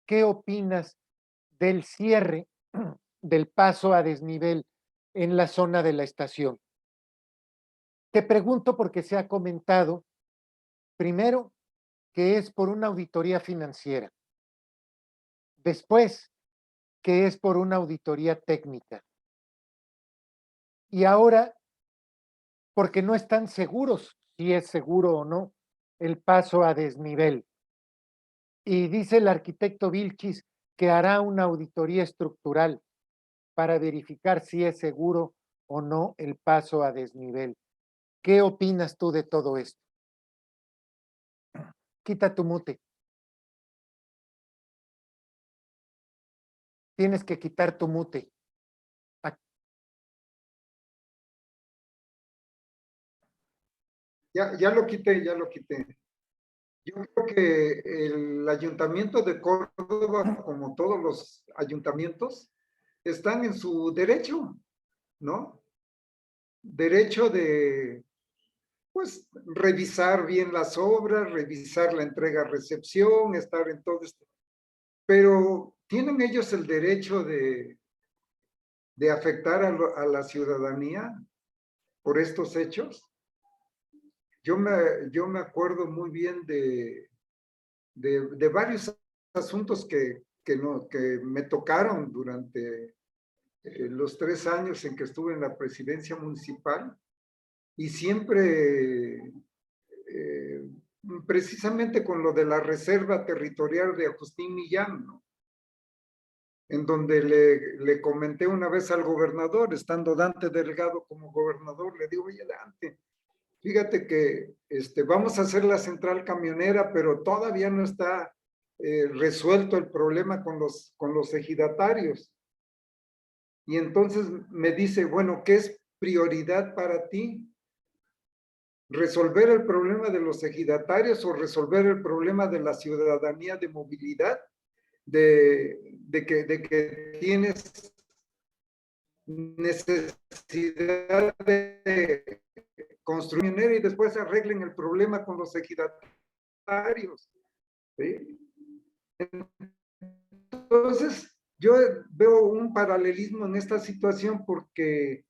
¿qué opinas del cierre del paso a desnivel en la zona de la estación? Te pregunto porque se ha comentado, primero, que es por una auditoría financiera, después, que es por una auditoría técnica, y ahora, porque no están seguros si es seguro o no el paso a desnivel. Y dice el arquitecto Vilchis que hará una auditoría estructural para verificar si es seguro o no el paso a desnivel. ¿Qué opinas tú de todo esto? Quita tu mute. Tienes que quitar tu mute. Ya lo quité, ya lo quité. Yo creo que el Ayuntamiento de Córdoba, como todos los ayuntamientos, están en su derecho, ¿no? Derecho de, pues, revisar bien las obras, revisar la entrega-recepción, estar en todo esto. Pero ¿tienen ellos el derecho de afectar a la ciudadanía por estos hechos? Yo me acuerdo muy bien de varios asuntos que me tocaron durante los 3 años en que estuve en la presidencia municipal, y siempre precisamente con lo de la reserva territorial de Agustín Millán, ¿no? En donde le comenté una vez al gobernador, estando Dante Delgado como gobernador, le digo: oye, Dante, fíjate que vamos a hacer la central camionera, pero todavía no está resuelto el problema con los ejidatarios. Y entonces me dice: bueno, ¿qué es prioridad para ti? ¿Resolver el problema de los ejidatarios o resolver el problema de la ciudadanía de movilidad? De que tienes necesidad de construir y después arreglen el problema con los ejidatarios. ¿Sí? Entonces, yo veo un paralelismo en esta situación porque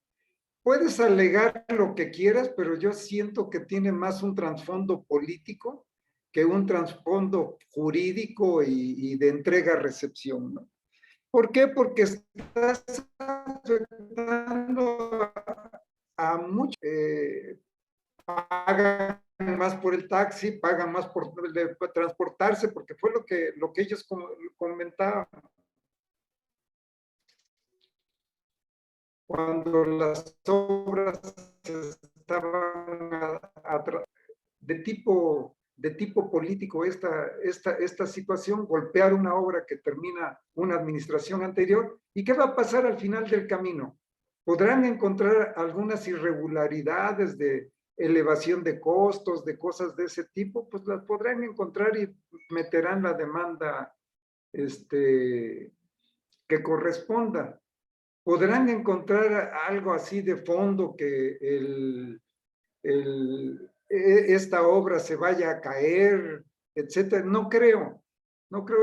puedes alegar lo que quieras, pero yo siento que tiene más un trasfondo político que un trasfondo jurídico y de entrega-recepción, ¿no? ¿Por qué? Porque estás afectando a muchos. Pagan más por el taxi, pagan más por transportarse, porque fue lo que ellos comentaban. Cuando las obras estaban de tipo político, esta situación, golpear una obra que termina una administración anterior, ¿y qué va a pasar al final del camino? Podrán encontrar algunas irregularidades de elevación de costos, de cosas de ese tipo, pues las podrán encontrar y meterán la demanda que corresponda. Podrán encontrar algo así de fondo que esta obra se vaya a caer, etcétera. No creo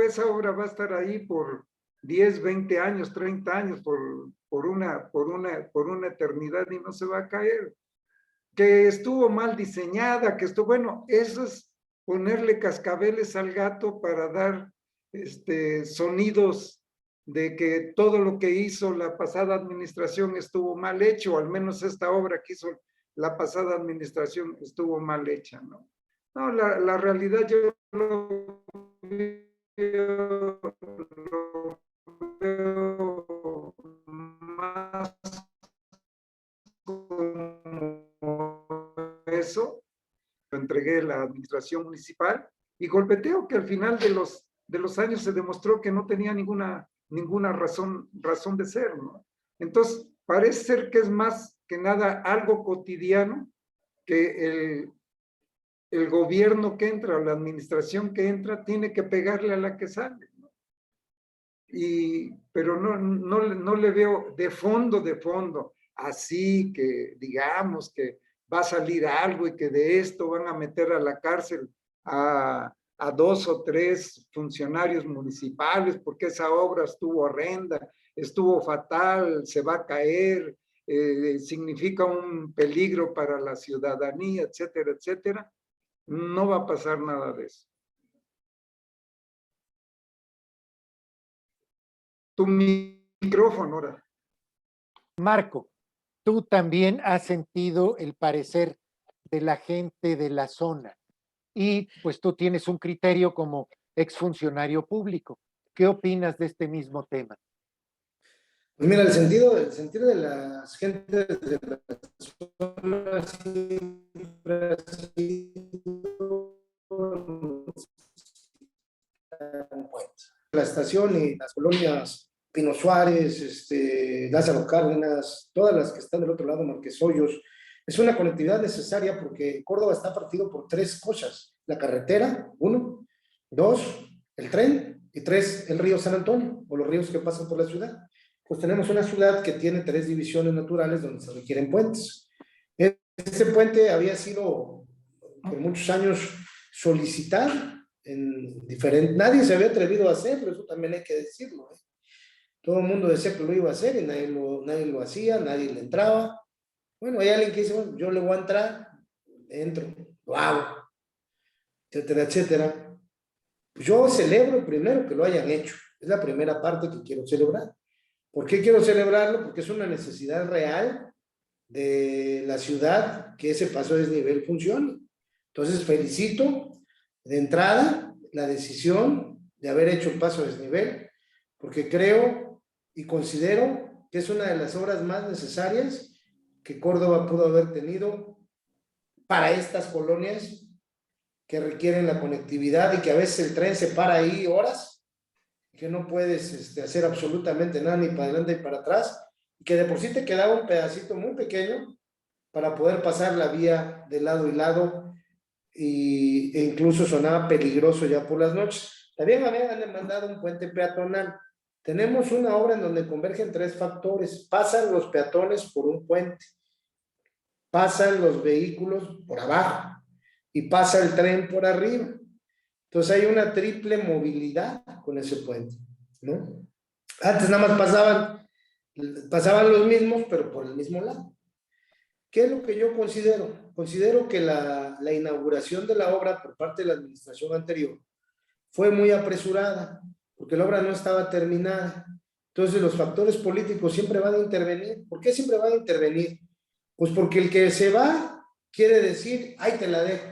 esa obra va a estar ahí por 10, 20 años, 30 años, por una eternidad y no se va a caer. Que estuvo mal diseñada, bueno, eso es ponerle cascabeles al gato para dar sonidos de que todo lo que hizo la pasada administración estuvo mal hecho, o al menos esta obra que hizo la pasada administración estuvo mal hecha, ¿no? No, la realidad yo lo veo más como eso. Lo entregué a la administración municipal y golpeteo que al final de los años se demostró que no tenía ninguna razón de ser, ¿no? Entonces, parece ser que es más que nada algo cotidiano que el gobierno que entra o la administración que entra tiene que pegarle a la que sale, ¿no? Pero no le veo de fondo, así que digamos que va a salir algo y que de esto van a meter a la cárcel a 2 o 3 funcionarios municipales porque esa obra estuvo horrenda, estuvo fatal, se va a caer, significa un peligro para la ciudadanía, etcétera, etcétera. No va a pasar nada de eso. Tu micrófono ahora. Marco, tú también has sentido el parecer de la gente de la zona y pues tú tienes un criterio como exfuncionario público. ¿Qué opinas de este mismo tema? Pues mira, el sentido de las gentes de la zona siempre ha sido la estación y las colonias Pino Suárez, Lázaro Cárdenas, todas las que están del otro lado, Marqués Hoyos, es una conectividad necesaria porque Córdoba está partido por 3 cosas: la carretera, 1, 2, el tren, y 3, el río San Antonio, o los ríos que pasan por la ciudad. Pues tenemos una ciudad que tiene 3 divisiones naturales donde se requieren puentes. Este puente había sido por muchos años solicitado en diferentes, nadie se había atrevido a hacerlo, eso también hay que decirlo, ¿eh? Todo el mundo decía que lo iba a hacer y nadie lo hacía, nadie le entraba. Bueno, hay alguien que dice, bueno, yo le voy a entrar, entro, lo hago, etcétera, etcétera. Yo celebro primero que lo hayan hecho, es la primera parte que quiero celebrar. ¿Por qué quiero celebrarlo? Porque es una necesidad real de la ciudad que ese paso a desnivel funcione. Entonces felicito de entrada la decisión de haber hecho el paso a desnivel, porque creo y considero que es una de las obras más necesarias que Córdoba pudo haber tenido para estas colonias que requieren la conectividad y que a veces el tren se para ahí horas, que no puedes hacer absolutamente nada ni para adelante ni para atrás, y que de por sí te quedaba un pedacito muy pequeño para poder pasar la vía de lado y lado, e incluso sonaba peligroso ya por las noches. También habían mandado un puente peatonal, Tenemos una obra en donde convergen 3 factores. Pasan los peatones por un puente, pasan los vehículos por abajo y pasa el tren por arriba. Entonces hay una triple movilidad con ese puente, ¿no? Antes nada más pasaban los mismos, pero por el mismo lado. ¿Qué es lo que yo considero? Considero que la inauguración de la obra por parte de la administración anterior fue muy apresurada, porque la obra no estaba terminada. Entonces los factores políticos siempre van a intervenir. ¿Por qué siempre van a intervenir? Pues porque el que se va quiere decir, ahí te la dejo.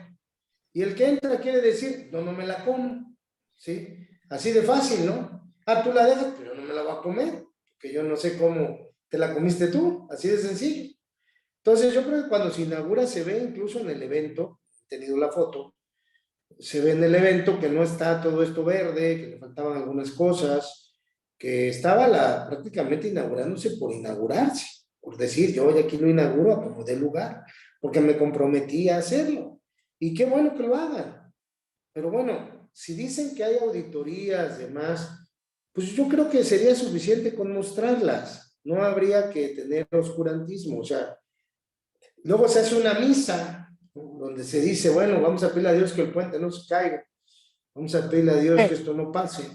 Y el que entra quiere decir, no me la como. ¿Sí? Así de fácil, ¿no? Ah, tú la dejas, pero yo no me la voy a comer, porque yo no sé cómo te la comiste tú. Así de sencillo. Entonces yo creo que cuando se inaugura se ve incluso en el evento, he tenido la foto, se ve en el evento que no está todo esto verde, que le faltaban algunas cosas, que estaba prácticamente inaugurándose por inaugurarse, por decir, yo hoy aquí lo inauguro a como dé lugar, porque me comprometí a hacerlo. Y qué bueno que lo hagan. Pero bueno, si dicen que hay auditorías, demás, pues yo creo que sería suficiente con mostrarlas. No habría que tener oscurantismo. O sea, luego se hace una misa, ¿no?, donde se dice, bueno, vamos a pedirle a Dios que el puente no se caiga. Vamos a pedirle a Dios que esto no pase.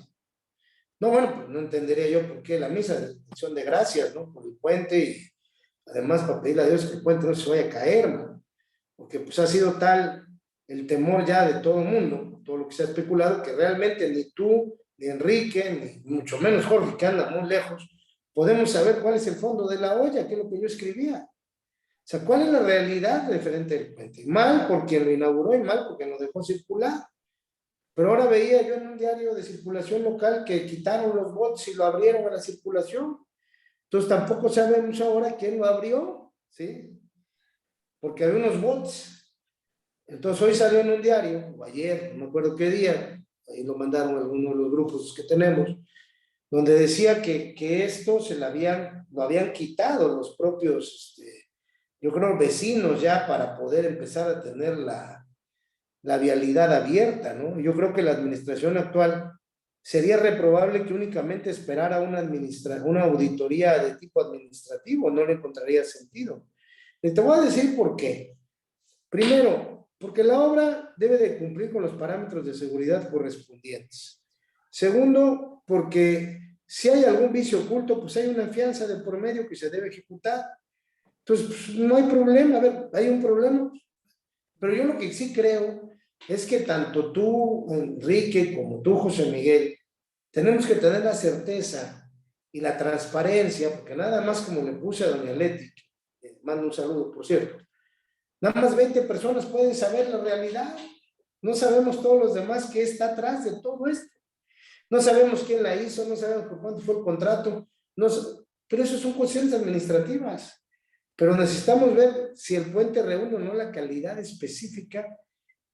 No, bueno, pues no entendería yo por qué la misa de acción de gracias, ¿no? Por el puente y además para pedirle a Dios que el puente no se vaya a caer, ¿no? Porque pues ha sido tal el temor ya de todo el mundo, todo lo que se ha especulado, que realmente ni tú, ni Enrique, ni mucho menos Jorge, que anda muy lejos, podemos saber cuál es el fondo de la olla, que es lo que yo escribía. O sea, ¿cuál es la realidad referente del puente? Mal por quien lo inauguró y mal porque lo dejó circular. Pero ahora veía yo en un diario de circulación local que quitaron los bots y lo abrieron a la circulación. Entonces tampoco sabemos ahora quién lo abrió, ¿sí? Porque había unos bots. Entonces hoy salió en un diario, o ayer, no me acuerdo qué día, ahí lo mandaron algunos de los grupos que tenemos, donde decía que esto lo habían quitado los propios, yo creo, vecinos ya para poder empezar a tener la vialidad abierta, ¿no? Yo creo que la administración actual sería reprobable que únicamente esperara una auditoría de tipo administrativo, no le encontraría sentido. Y te voy a decir por qué. Primero, porque la obra debe de cumplir con los parámetros de seguridad correspondientes. Segundo, porque si hay algún vicio oculto, pues hay una fianza de por medio que se debe ejecutar. Entonces, pues, no hay problema. A ver, hay un problema. Pero yo lo que sí creo es que tanto tú, Enrique, como tú, José Miguel, tenemos que tener la certeza y la transparencia, porque nada más como le puse a doña Leti, mando un saludo, por cierto, nada más 20 personas pueden saber la realidad. No sabemos todos los demás qué está atrás de todo esto. No sabemos quién la hizo, no sabemos por cuánto fue el contrato, pero eso son cuestiones administrativas. Pero necesitamos ver si el puente reúne o no la calidad específica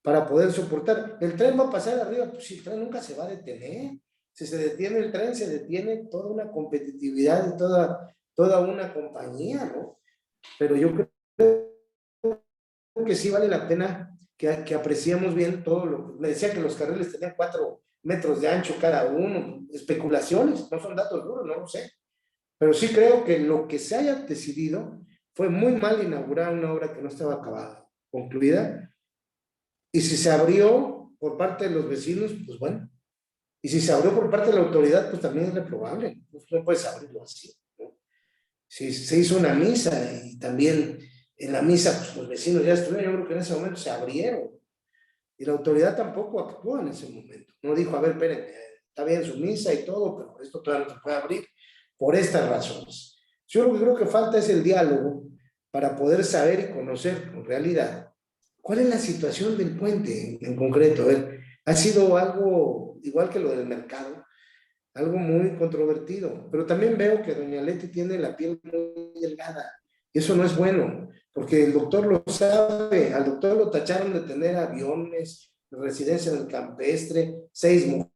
para poder soportar. El tren va a pasar arriba, pues si el tren nunca se va a detener. Si se detiene el tren, se detiene toda una competitividad de toda una compañía, ¿no? Pero yo creo que sí vale la pena que apreciemos bien todo lo que... Me decía que los carriles tenían 4 metros de ancho cada uno. Especulaciones, no son datos duros, no lo sé. Pero sí creo que lo que se haya decidido fue muy mal inaugurar una obra que no estaba acabada, concluida. Y si se abrió por parte de los vecinos, pues bueno. Y si se abrió por parte de la autoridad, pues también es reprobable. No puedes abrirlo así, ¿no? Si se hizo una misa y también en la misa, pues los vecinos ya estuvieron, yo creo que en ese momento se abrieron. Y la autoridad tampoco actuó en ese momento. No dijo, a ver, esperen, está bien su misa y todo, pero esto todavía no se puede abrir por estas razones. Yo lo que creo que falta es el diálogo para poder saber y conocer con realidad cuál es la situación del puente en concreto. A ver, ha sido algo igual que lo del mercado, algo muy controvertido, pero también veo que doña Leti tiene la piel muy delgada y eso no es bueno, porque el doctor lo sabe. Al doctor lo tacharon de tener aviones, residencia en el campestre, 6 mujeres.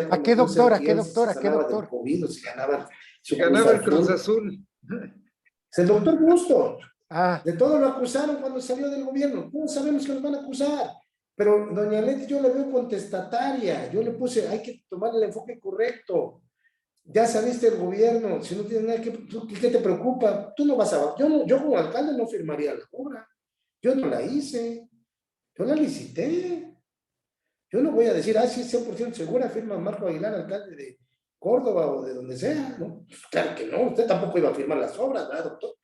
¿A qué doctora? ¿Qué doctora? ¿Qué doctor? COVID, se ganaba el Cruz Azul. Es el doctor Busto. Ah, De todo lo acusaron cuando salió del gobierno. ¿Cómo sabemos que nos van a acusar? Pero doña Leti yo la veo contestataria, yo le puse, hay que tomar el enfoque correcto. Ya saliste del gobierno, si no tienes nada que, ¿qué te preocupa? Tú no vas a, yo, no, yo como alcalde no firmaría la obra, yo no la hice, yo la licité. Yo no voy a decir, sí, 100% segura, firma Marco Aguilar, alcalde de Córdoba o de donde sea, ¿no? Pues claro que no, usted tampoco iba a firmar las obras, ¿verdad, doctor?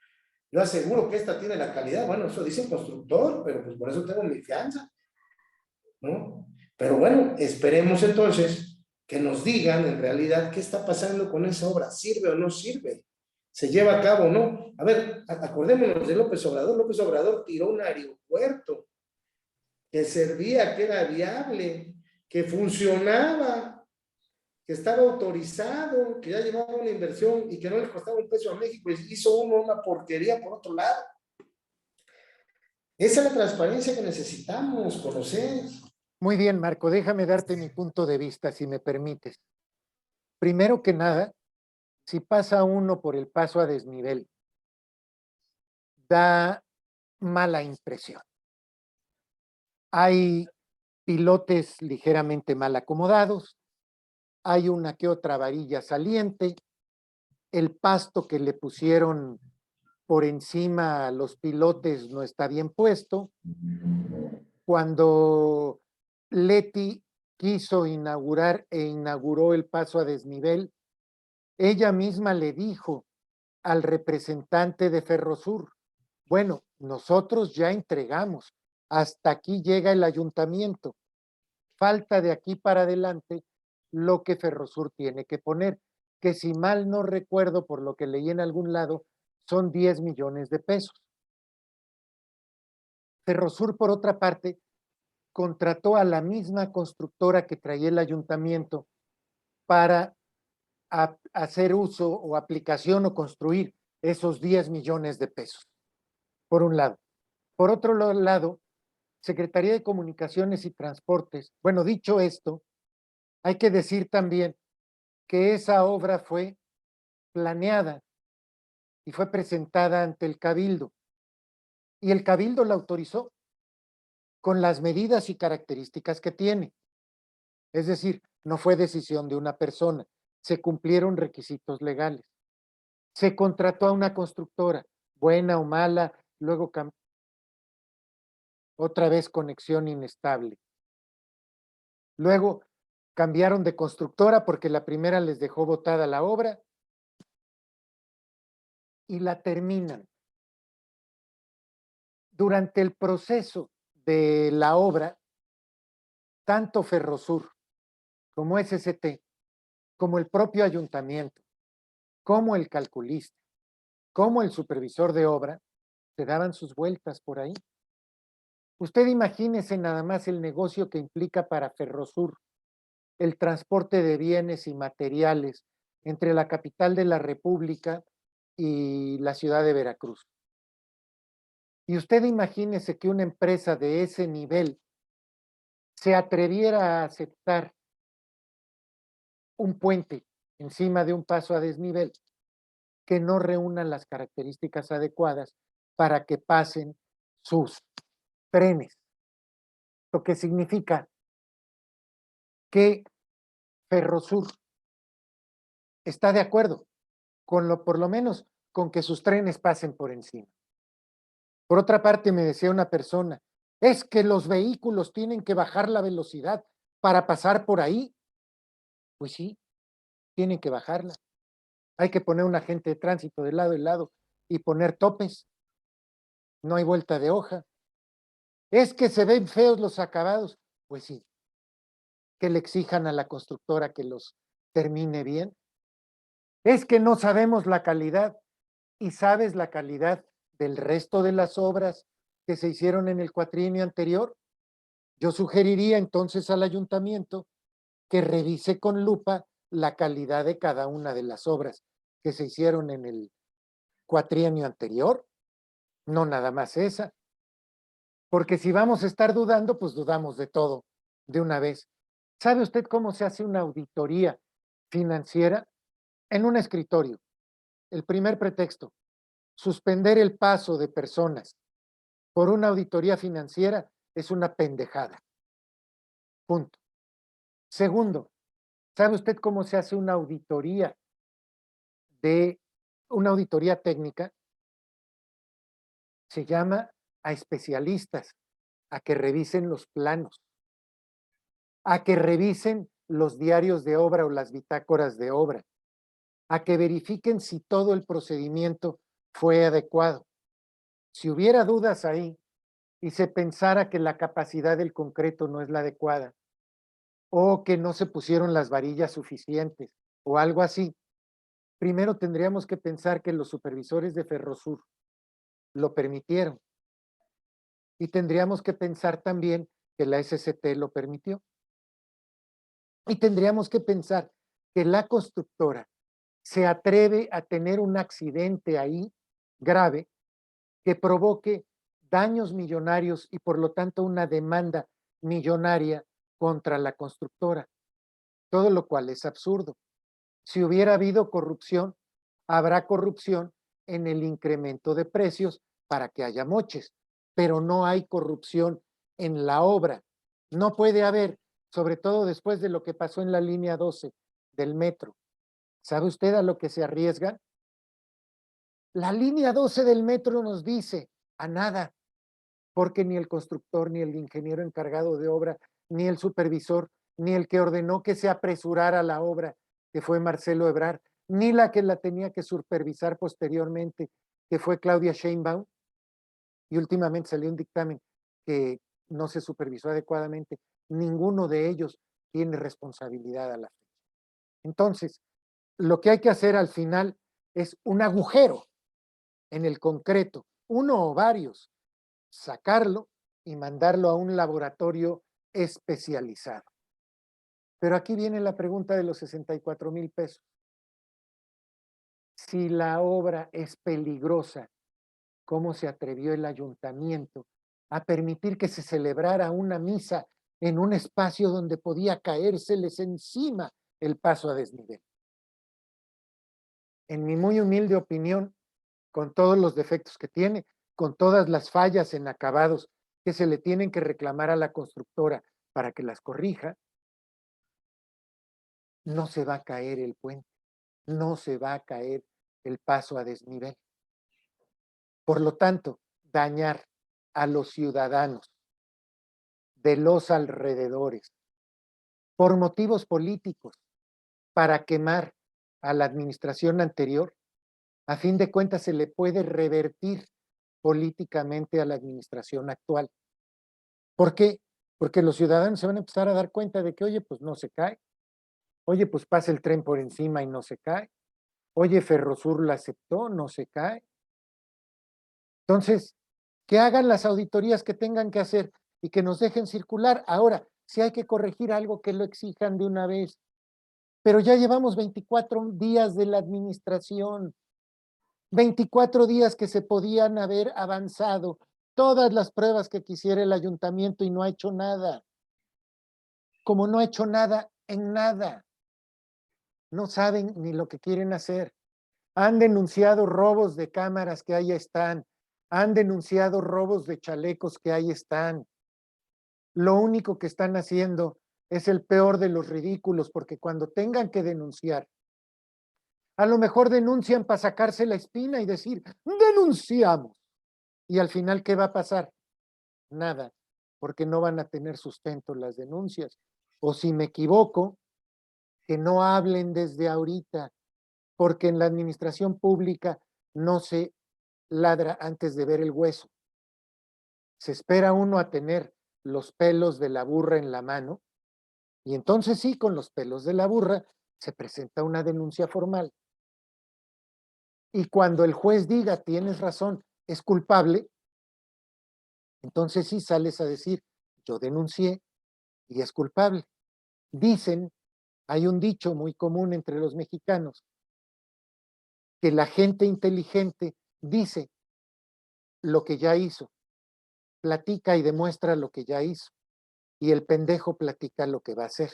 Yo aseguro que esta tiene la calidad, bueno, eso dice el constructor, pero pues por eso tengo mi fianza, ¿no? Pero bueno, esperemos entonces que nos digan en realidad qué está pasando con esa obra, ¿sirve o no sirve? ¿Se lleva a cabo o no? A ver, acordémonos de López Obrador. López Obrador tiró un aeropuerto que servía, que era viable, que funcionaba, que estaba autorizado, que ya llevaba una inversión y que no le costaba un peso a México, y hizo uno una porquería por otro lado. Esa es la transparencia que necesitamos conocer. Muy bien, Marco, déjame darte mi punto de vista, si me permites. Primero que nada, si pasa uno por el paso a desnivel, da mala impresión. Hay pilotes ligeramente mal acomodados, hay una que otra varilla saliente, el pasto que le pusieron por encima a los pilotes no está bien puesto. Cuando Leti quiso inaugurar e inauguró el paso a desnivel, ella misma le dijo al representante de Ferrosur, bueno, nosotros ya entregamos, hasta aquí llega el ayuntamiento, falta de aquí para adelante lo que Ferrosur tiene que poner, que si mal no recuerdo por lo que leí en algún lado, son 10 millones de pesos. Ferrosur, por otra parte, contrató a la misma constructora que traía el ayuntamiento para hacer uso o aplicación o construir esos 10 millones de pesos, por un lado. Por otro lado, Secretaría de Comunicaciones y Transportes. Bueno, dicho esto, hay que decir también que esa obra fue planeada y fue presentada ante el Cabildo. Y el Cabildo la autorizó con las medidas y características que tiene. Es decir, no fue decisión de una persona, se cumplieron requisitos legales. Se contrató a una constructora, buena o mala, luego otra vez conexión inestable. Luego cambiaron de constructora porque la primera les dejó botada la obra y la terminan. Durante el proceso de la obra, tanto Ferrosur como SCT, como el propio ayuntamiento, como el calculista, como el supervisor de obra, se daban sus vueltas por ahí. Usted imagínese nada más el negocio que implica para Ferrosur el transporte de bienes y materiales entre la capital de la República y la ciudad de Veracruz. Y usted imagínese que una empresa de ese nivel se atreviera a aceptar un puente encima de un paso a desnivel que no reúna las características adecuadas para que pasen sus trenes. Lo que significa que Ferrosur está de acuerdo con por lo menos con que sus trenes pasen por encima. Por otra parte, me decía una persona, es que los vehículos tienen que bajar la velocidad para pasar por ahí. Pues sí, tienen que bajarla. Hay que poner un agente de tránsito de lado y lado y poner topes. No hay vuelta de hoja. Es que se ven feos los acabados. Pues sí, que le exijan a la constructora que los termine bien. Es que no sabemos la calidad. ¿Y sabes la calidad del resto de las obras que se hicieron en el cuatrienio anterior? Yo sugeriría entonces al ayuntamiento que revise con lupa la calidad de cada una de las obras que se hicieron en el cuatrienio anterior, no nada más esa. Porque si vamos a estar dudando, pues dudamos de todo de una vez. ¿Sabe usted cómo se hace una auditoría financiera? En un escritorio. El primer pretexto, suspender el paso de personas por una auditoría financiera es una pendejada. Punto. Segundo, ¿sabe usted cómo se hace una auditoría técnica? Se llama a especialistas a que revisen los planos, a que revisen los diarios de obra o las bitácoras de obra, a que verifiquen si todo el procedimiento fue adecuado. Si hubiera dudas ahí y se pensara que la capacidad del concreto no es la adecuada o que no se pusieron las varillas suficientes o algo así, primero tendríamos que pensar que los supervisores de Ferrosur lo permitieron y tendríamos que pensar también que la SCT lo permitió. Y tendríamos que pensar que la constructora se atreve a tener un accidente ahí grave que provoque daños millonarios y por lo tanto una demanda millonaria contra la constructora, todo lo cual es absurdo. Si hubiera habido corrupción, habrá corrupción en el incremento de precios para que haya moches, pero no hay corrupción en la obra. No puede haber, sobre todo después de lo que pasó en la línea 12 del metro. ¿Sabe usted a lo que se arriesgan? La línea 12 del metro nos dice a nada, porque ni el constructor, ni el ingeniero encargado de obra, ni el supervisor, ni el que ordenó que se apresurara la obra, que fue Marcelo Ebrard, ni la que la tenía que supervisar posteriormente, que fue Claudia Sheinbaum, y últimamente salió un dictamen que no se supervisó adecuadamente. Ninguno de ellos tiene responsabilidad a la fecha. Entonces, lo que hay que hacer al final es un agujero en el concreto, uno o varios, sacarlo y mandarlo a un laboratorio especializado. Pero aquí viene la pregunta de los 64,000 pesos. Si la obra es peligrosa, ¿cómo se atrevió el ayuntamiento a permitir que se celebrara una misa en un espacio donde podía caérseles encima el paso a desnivel? En mi muy humilde opinión, con todos los defectos que tiene, con todas las fallas en acabados que se le tienen que reclamar a la constructora para que las corrija, no se va a caer el puente, no se va a caer el paso a desnivel. Por lo tanto, dañar a los ciudadanos de los alrededores por motivos políticos para quemar a la administración anterior, a fin de cuentas se le puede revertir políticamente a la administración actual. ¿Por qué? Porque los ciudadanos se van a empezar a dar cuenta de que, oye, pues no se cae. Oye, pues pasa el tren por encima y no se cae. Oye, Ferrosur la aceptó, no se cae. Entonces, que hagan las auditorías que tengan que hacer y que nos dejen circular. Ahora, si hay que corregir algo, que lo exijan de una vez. Pero ya llevamos 24 días de la administración. 24 días que se podían haber avanzado todas las pruebas que quisiera el ayuntamiento y no ha hecho nada. Como no ha hecho nada en nada. No saben ni lo que quieren hacer. Han denunciado robos de cámaras que ahí están. Han denunciado robos de chalecos que ahí están. Lo único que están haciendo es el peor de los ridículos, porque cuando tengan que denunciar, a lo mejor denuncian para sacarse la espina y decir, denunciamos. Y al final, ¿qué va a pasar? Nada, porque no van a tener sustento las denuncias. O si me equivoco, que no hablen desde ahorita, porque en la administración pública no se ladra antes de ver el hueso. Se espera uno a tener los pelos de la burra en la mano, y entonces sí, con los pelos de la burra se presenta una denuncia formal. Y cuando el juez diga, tienes razón, es culpable, entonces sí sales a decir, yo denuncié y es culpable. Dicen, hay un dicho muy común entre los mexicanos, que la gente inteligente dice lo que ya hizo, platica y demuestra lo que ya hizo, y el pendejo platica lo que va a hacer.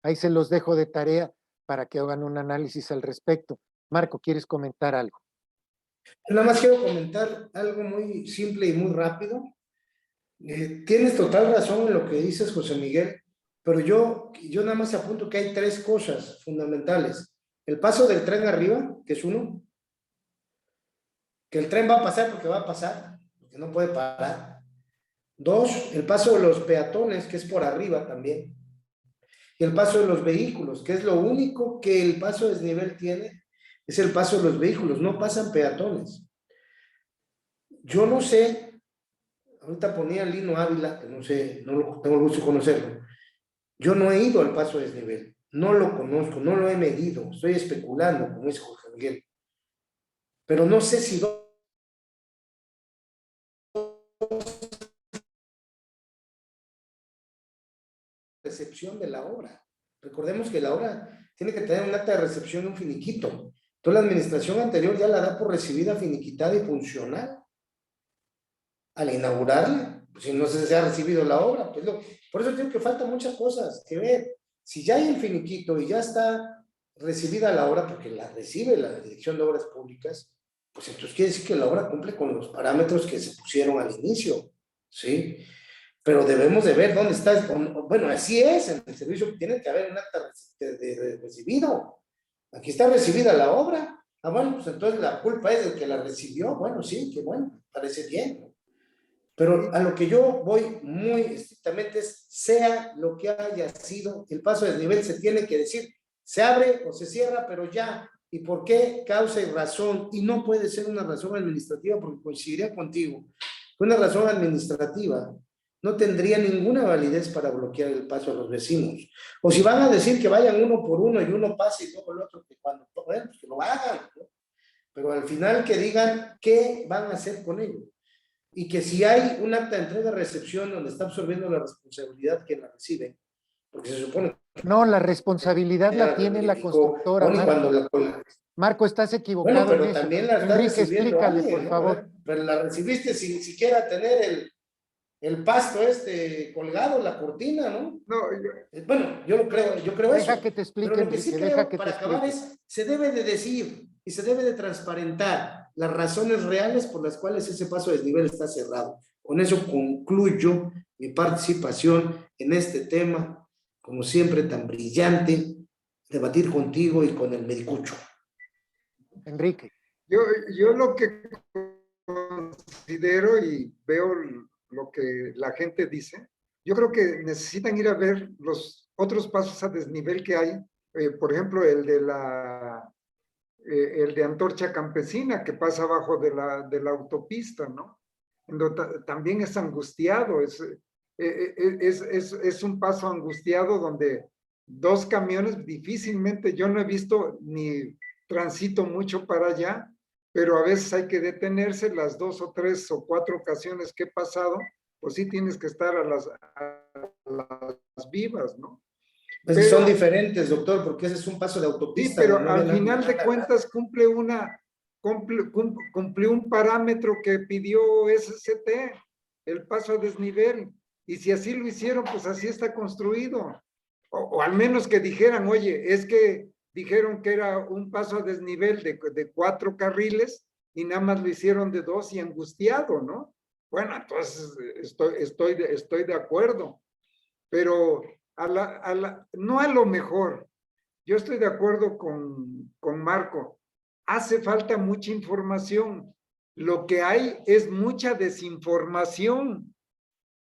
Ahí se los dejo de tarea para que hagan un análisis al respecto. Marco, ¿quieres comentar algo? Nada más quiero comentar algo muy simple y muy rápido. Tienes total razón en lo que dices, José Miguel, pero yo nada más apunto que hay 3 cosas fundamentales. El paso del tren arriba, que es uno, que el tren va a pasar porque va a pasar, porque no puede parar. 2, el paso de los peatones, que es por arriba también. Y el paso de los vehículos, que es lo único que el paso de desnivel tiene, es el paso de los vehículos, no pasan peatones. Yo no sé, ahorita ponía Lino Ávila, que no sé, no tengo el gusto de conocerlo. Yo no he ido al paso de desnivel, no lo conozco, no lo he medido, estoy especulando, como dice Jorge Miguel. Pero no sé si recepción de la obra. Recordemos que la obra tiene que tener un acta de recepción y un finiquito. Entonces la administración anterior ya la da por recibida, finiquitada y funcional. Al inaugurarla, pues, si no se ha recibido la obra, pues por eso digo que faltan muchas cosas que ver. Si ya hay el finiquito y ya está recibida la obra, porque la recibe la Dirección de Obras Públicas, pues entonces quiere decir que la obra cumple con los parámetros que se pusieron al inicio, ¿sí? Pero debemos de ver dónde está, bueno, así es, en el servicio tiene que haber un acta de recibido. Aquí está recibida la obra. Ah, bueno, pues entonces la culpa es del que la recibió. Bueno, sí, que bueno, parece bien, ¿no? Pero a lo que yo voy muy estrictamente es, sea lo que haya sido, el paso de desnivel se tiene que decir, se abre o se cierra, pero ya. ¿Y por qué? Causa y razón. Y no puede ser una razón administrativa, porque coincidiría contigo. Una razón administrativa no tendría ninguna validez para bloquear el paso a los vecinos. O si van a decir que vayan uno por uno y uno pase y luego el otro, que cuando, bueno, pues que lo hagan, ¿no? Pero al final que digan qué van a hacer con ello. Y que si hay un acta de entrega-recepción donde está absorbiendo la responsabilidad que la recibe, porque se supone que No, la responsabilidad la tiene la constructora, aun y Marco. cuando la, Marco, estás bueno, equivocado en pero eso. también la está Enrique, recibiendo explícale, alguien, por ¿no? favor. Pero la recibiste sin siquiera tener el pasto colgado, la cortina, ¿no? No, Bueno, yo creo Deja eso. que te explique, Pero lo que sí Enrique, deja creo, que te para acabar, explique. es, se debe de decir y se debe de transparentar las razones reales por las cuales ese paso de desnivel está cerrado. Con eso concluyo mi participación en este tema, como siempre tan brillante, debatir contigo y con el medicucho. Enrique. yo lo que considero y veo lo que la gente dice, yo creo que necesitan ir a ver los otros pasos a desnivel que hay, por ejemplo, el de Antorcha Campesina, que pasa abajo de la autopista, ¿no? También es angustiado, es un paso angustiado donde 2 camiones difícilmente, yo no he visto ni transito mucho para allá, pero a veces hay que detenerse, las 2 o 3 o 4 ocasiones que he pasado, pues sí tienes que estar a las vivas, ¿no? Pues Pero, son diferentes, doctor, porque ese es un paso de sí, autopista. pero no al viene final de cuentas cumplió un parámetro que pidió SCT, el paso a desnivel. Y si así lo hicieron, pues así está construido. O al menos que dijeran, oye, es que dijeron que era un paso a desnivel de 4 carriles y nada más lo hicieron de 2 y angustiado, ¿no? Bueno, entonces estoy de acuerdo. Pero no a lo mejor. Yo estoy de acuerdo con Marco. Hace falta mucha información. Lo que hay es mucha desinformación.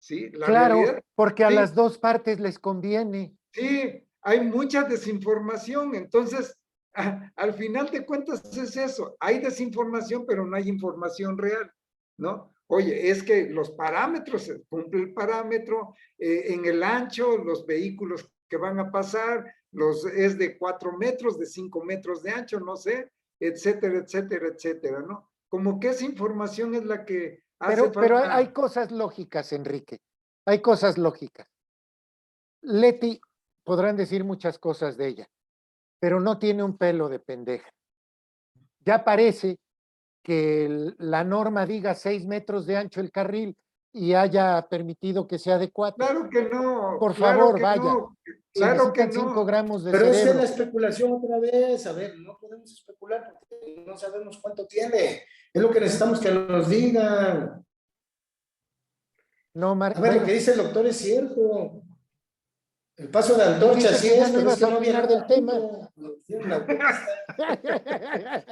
¿Sí? La Claro, realidad. porque a Sí, las dos partes les conviene. sí, hay mucha desinformación. Entonces, al final de cuentas es eso. Hay desinformación, pero no hay información real, ¿no? Oye, es que los parámetros, cumple el parámetro, en el ancho, los vehículos que van a pasar, es de 4 metros, de 5 metros de ancho, no sé, etcétera, etcétera, etcétera, ¿no? Como que esa información es la que hace Pero hay falta. cosas lógicas, Enrique. Hay cosas lógicas. Leti, podrán decir muchas cosas de ella, pero no tiene un pelo de pendeja. Ya parece que la norma diga 6 metros de ancho el carril y haya permitido que sea de 4. Claro que no, Por claro favor, que vaya. no, Si claro que necesitan 5 no. gramos de Pero esa es la cerebro. especulación otra vez. A ver, no podemos especular porque no sabemos cuánto tiene. Es lo que necesitamos que nos digan. No, A ver, lo que dice el doctor es cierto. El paso de antorcha Dice sí que ya es, no pero es ibas que a no había opinar nada del tema. junto. Tiene una autopista.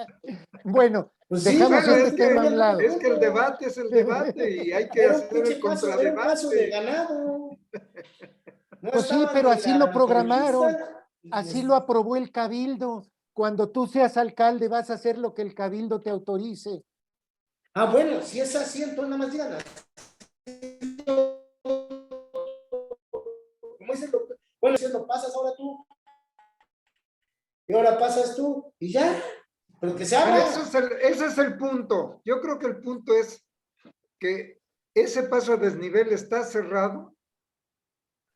Bueno, Pues sí, dejamos Bueno, este tema a un lado. es que el debate es el debate y hay que Era un hacer pinche el paso, era un paso de contradebate. ganado. No Pues sí, estaban pero ni así la lo programaron, autopista, así lo aprobó el cabildo. Cuando tú seas alcalde vas a hacer lo que el cabildo te autorice. Ah, bueno, si es así, entonces nada más digan. Como dice el doctor, bueno, si lo pasas ahora tú, y ahora pasas tú, y ya, pero que se Pero haga. ese es el punto. Yo creo que el punto es que ese paso a desnivel está cerrado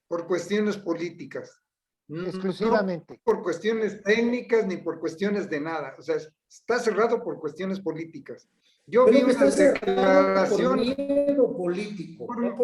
por cuestiones políticas, no Exclusivamente. por cuestiones técnicas ni por cuestiones de nada. O sea, está cerrado por cuestiones políticas. Yo vi Creo que una está cerrado por declaración, miedo político, no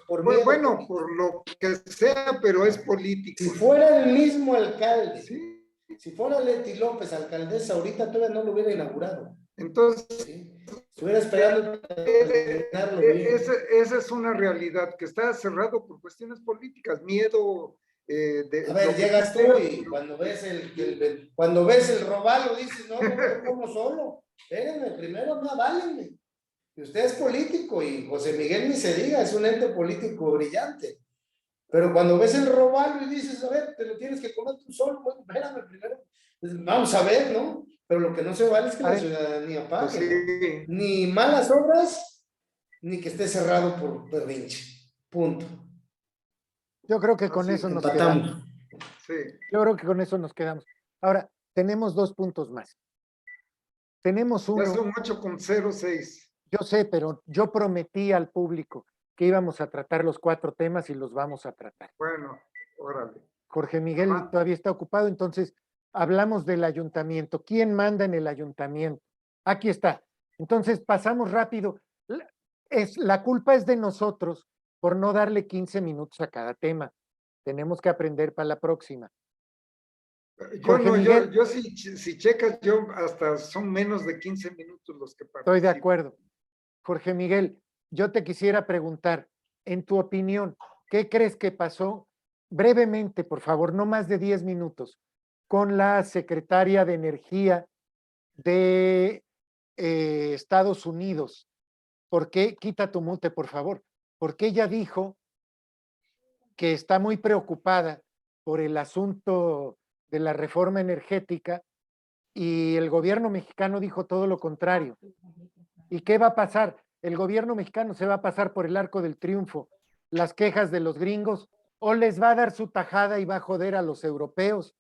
por miedo bueno, político. por lo que sea, pero es Si político. fuera el mismo alcalde, ¿Sí? si fuera Leti López, alcaldesa, ahorita todavía no lo hubiera inaugurado. Entonces, ¿Sí? Estuviera esperando terminarlo bien. esa es una realidad, que está cerrado por cuestiones políticas, miedo de A ver, lo que llegas tú sea. y cuando ves cuando ves el robalo dices, no, no, yo como solo. Espérenme, primero no aválenme. Y usted es político y José Miguel ni se diga, es un ente político brillante. Pero cuando ves el robalo y dices, a ver, te lo tienes que comer tú solo, bueno, espérame primero. Pues vamos a ver, ¿no? Pero lo que no se vale es que A la ver, ciudadanía Pues pague, sí. ¿no? Ni malas obras, ni que esté cerrado por berrinche. Punto. yo creo que con Así, eso nos quedamos. Empatamos. sí. Yo creo que con eso nos quedamos. Ahora, tenemos 2 puntos más. Tenemos Ya uno, son 8,06. yo sé, pero yo prometí al público que íbamos a tratar los 4 temas y los vamos a tratar. Bueno, órale. Jorge Miguel Ajá. todavía está ocupado, entonces hablamos del ayuntamiento. ¿Quién manda en el ayuntamiento? Aquí está. Entonces pasamos rápido. La culpa es de nosotros por no darle 15 minutos a cada tema. Tenemos que aprender para la próxima. Jorge Miguel, Yo si checas, yo hasta son menos de 15 minutos los que estoy de participan. acuerdo. Jorge Miguel, yo te quisiera preguntar, en tu opinión, ¿qué crees que pasó? Brevemente, por favor, no más de 10 minutos, con la secretaria de Energía de Estados Unidos. ¿Por qué? Quita tu mute, por favor. Porque ella dijo que está muy preocupada por el asunto de la reforma energética y el gobierno mexicano dijo todo lo contrario. ¿Y qué va a pasar? El gobierno mexicano se va a pasar por el arco del triunfo las quejas de los gringos o les va a dar su tajada y va a joder a los europeos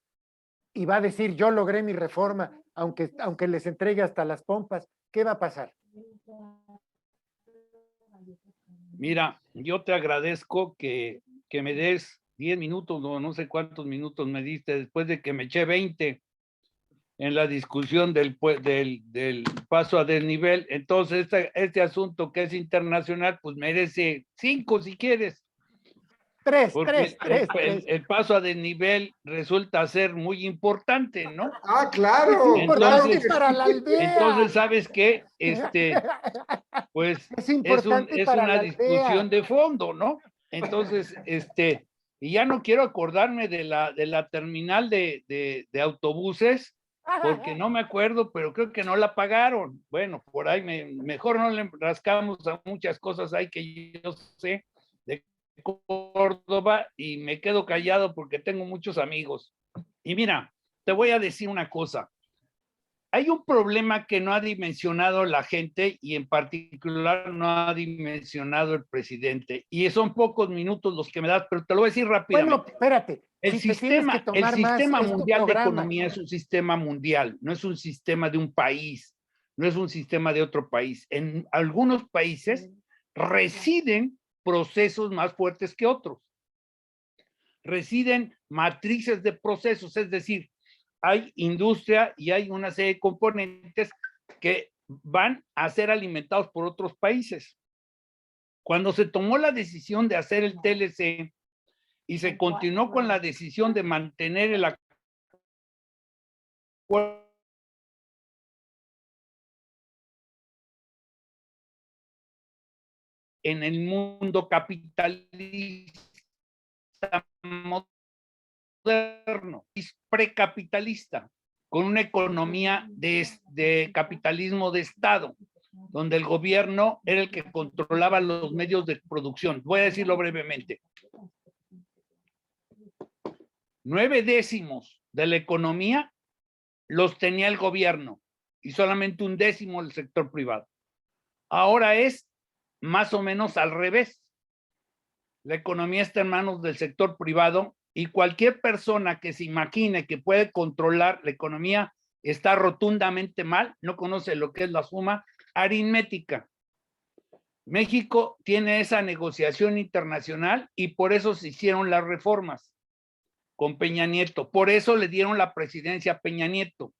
y va a decir yo logré mi reforma aunque les entregue hasta las pompas. ¿Qué va a pasar? Mira, yo te agradezco que me des 10 minutos, no sé cuántos minutos me diste después de que me eché 20 en la discusión del paso a desnivel. Entonces, este asunto que es internacional, pues merece 5 si quieres. Porque el paso a desnivel resulta ser muy importante, ¿no? Ah, Es claro, claro importante que para sí. la aldea. Entonces, ¿sabes qué? Pues es importante para una la discusión aldea. de fondo, ¿no? Entonces, y ya no quiero acordarme de la terminal de autobuses, porque no me acuerdo, pero creo que no la pagaron. Bueno, por ahí mejor no le rascamos a muchas cosas ahí que yo sé de Córdoba y me quedo callado porque tengo muchos amigos. Y mira, te voy a decir una cosa. Hay un problema que no ha dimensionado la gente y en particular no ha dimensionado el presidente. Y son pocos minutos los que me das, pero te lo voy a decir rápidamente. Bueno, espérate. El Si te tienes que tomar más, sistema es tu mundial de programa. economía es un sistema mundial, no es un sistema de un país, no es un sistema de otro país. En algunos países residen procesos más fuertes que otros. Residen matrices de procesos, es decir, hay industria y hay una serie de componentes que van a ser alimentados por otros países. Cuando se tomó la decisión de hacer el TLC y se continuó con la decisión de mantener el acuerdo en el mundo capitalista moderno, precapitalista, con una economía de capitalismo de Estado, donde el gobierno era el que controlaba los medios de producción. Voy a decirlo brevemente. 9/10 de la economía los tenía el gobierno y solamente 1/10 el sector privado. Ahora es más o menos al revés. La economía está en manos del sector privado y cualquier persona que se imagine que puede controlar la economía está rotundamente mal, no conoce lo que es la suma aritmética. México tiene esa negociación internacional y por eso se hicieron las reformas con Peña Nieto. Por eso le dieron la presidencia a Peña Nieto,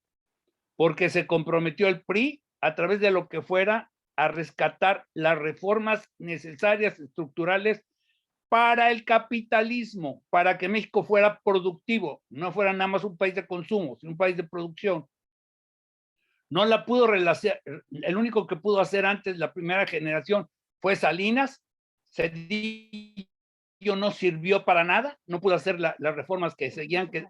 porque se comprometió el PRI a través de lo que fuera a rescatar las reformas necesarias estructurales para el capitalismo, para que México fuera productivo, no fuera nada más un país de consumo, sino un país de producción. No la pudo relacionar, el único que pudo hacer antes la primera generación fue Salinas. Cedillo no sirvió para nada, no pudo hacer las reformas que seguían, que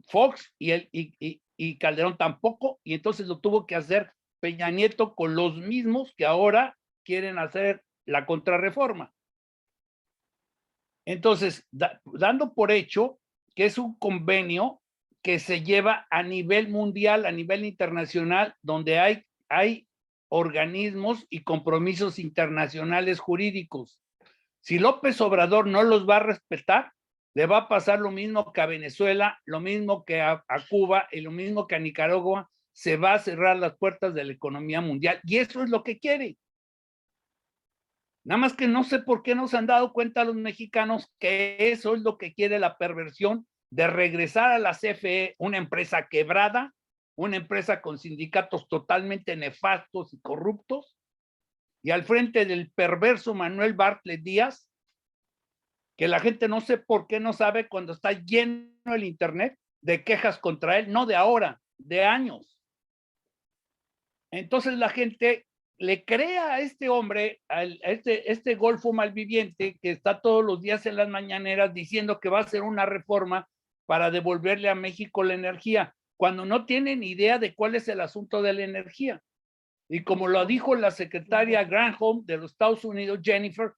Fox y Calderón tampoco, y entonces lo tuvo que hacer Peña Nieto con los mismos que ahora quieren hacer la contrarreforma. Entonces, dando por hecho que es un convenio que se lleva a nivel mundial, a nivel internacional, donde hay organismos y compromisos internacionales jurídicos. Si López Obrador no los va a respetar, le va a pasar lo mismo que a Venezuela, lo mismo que a Cuba y lo mismo que a Nicaragua. Se va a cerrar las puertas de la economía mundial y eso es lo que quiere. Nada más que no sé por qué no se han dado cuenta los mexicanos que eso es lo que quiere la perversión de regresar a la CFE, una empresa quebrada, una empresa con sindicatos totalmente nefastos y corruptos, y al frente del perverso Manuel Bartlett Díaz, que la gente no sé por qué no sabe cuando está lleno el internet de quejas contra él, no de ahora, de años. Entonces la gente le crea a este hombre, a este golfo malviviente que está todos los días en las mañaneras diciendo que va a hacer una reforma para devolverle a México la energía, cuando no tienen idea de cuál es el asunto de la energía. Y como lo dijo la secretaria Granholm de los Estados Unidos, Jennifer,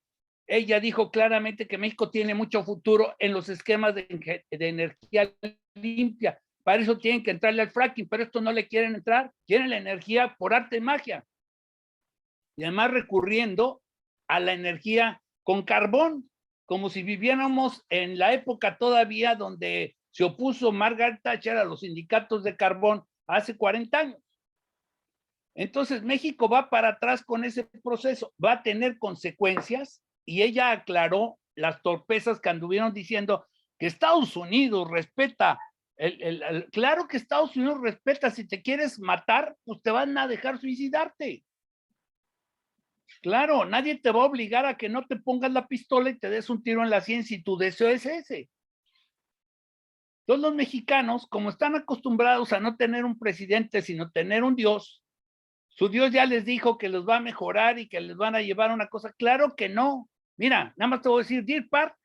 ella dijo claramente que México tiene mucho futuro en los esquemas de energía limpia. Para eso tienen que entrarle al fracking, pero esto no le quieren entrar, quieren la energía por arte y magia. Y además recurriendo a la energía con carbón, como si viviéramos en la época todavía donde se opuso Margaret Thatcher a los sindicatos de carbón hace 40 años. Entonces México va para atrás con ese proceso, va a tener consecuencias y ella aclaró las torpezas que anduvieron diciendo que Estados Unidos respeta, claro que Estados Unidos respeta, si te quieres matar, pues te van a dejar suicidarte. Claro, nadie te va a obligar a que no te pongas la pistola y te des un tiro en la sien si tu deseo es ese. Todos los mexicanos, como están acostumbrados a no tener un presidente, sino tener un Dios, su Dios ya les dijo que los va a mejorar y que les van a llevar una cosa. Claro que no. Mira, nada más te voy a decir, Deer Park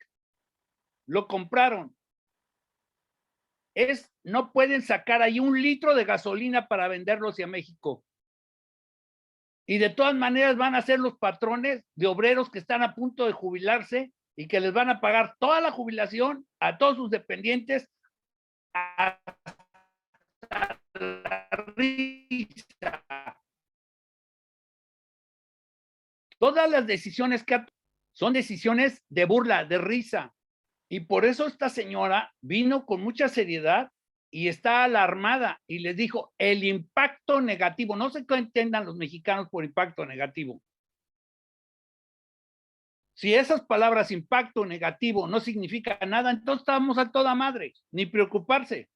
lo compraron. No pueden sacar ahí 1 litro de gasolina para venderlo hacia México. Y de todas maneras van a ser los patrones de obreros que están a punto de jubilarse y que les van a pagar toda la jubilación a todos sus dependientes hasta la risa. Todas las decisiones que son decisiones de burla, de risa. Y por eso esta señora vino con mucha seriedad y está alarmada y les dijo el impacto negativo. No sé qué entiendan los mexicanos por impacto negativo. Si esas palabras impacto negativo no significa nada, entonces estamos a toda madre, ni preocuparse.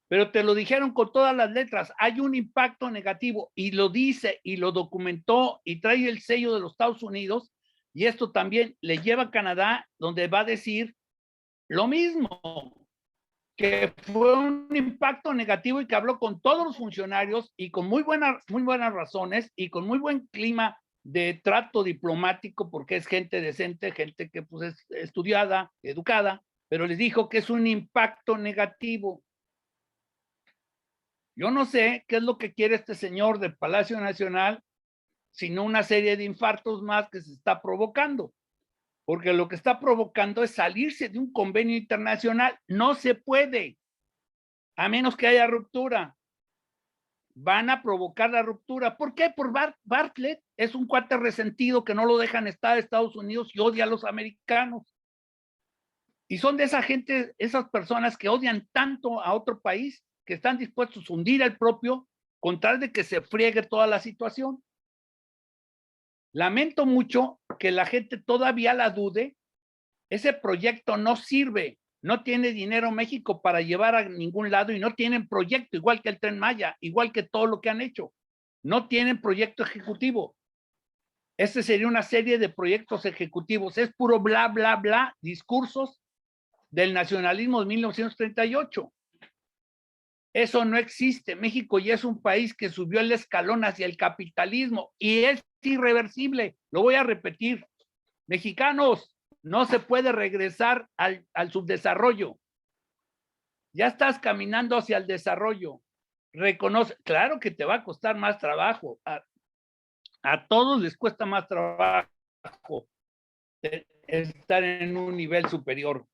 Pero te lo dijeron con todas las letras, hay un impacto negativo y lo dice y lo documentó y trae el sello de los Estados Unidos y esto también le lleva a Canadá, donde va a decir lo mismo, que fue un impacto negativo y que habló con todos los funcionarios y con muy buenas razones y con muy buen clima de trato diplomático, porque es gente decente, gente que pues es estudiada, educada, pero les dijo que es un impacto negativo. Yo no sé qué es lo que quiere este señor del Palacio Nacional, sino una serie de infartos más que se está provocando, porque lo que está provocando es salirse de un convenio internacional. No se puede, a menos que haya ruptura. Van a provocar la ruptura. ¿Por qué? Por Bartlett es un cuate resentido que no lo dejan estar en Estados Unidos y odia a los americanos. Y son de esa gente, esas personas que odian tanto a otro país, que están dispuestos a hundir al propio con tal de que se friegue toda la situación. Lamento mucho que la gente todavía la dude. Ese proyecto no sirve. No tiene dinero México para llevar a ningún lado y no tienen proyecto, igual que el Tren Maya, igual que todo lo que han hecho. No tienen proyecto ejecutivo. Este sería una serie de proyectos ejecutivos. Es puro bla, bla, bla, discursos del nacionalismo de 1938. Eso no existe. México ya es un país que subió el escalón hacia el capitalismo y es irreversible. Lo voy a repetir. Mexicanos, no se puede regresar al subdesarrollo. Ya estás caminando hacia el desarrollo. Reconoce, claro que te va a costar más trabajo. A todos les cuesta más trabajo estar en un nivel superior.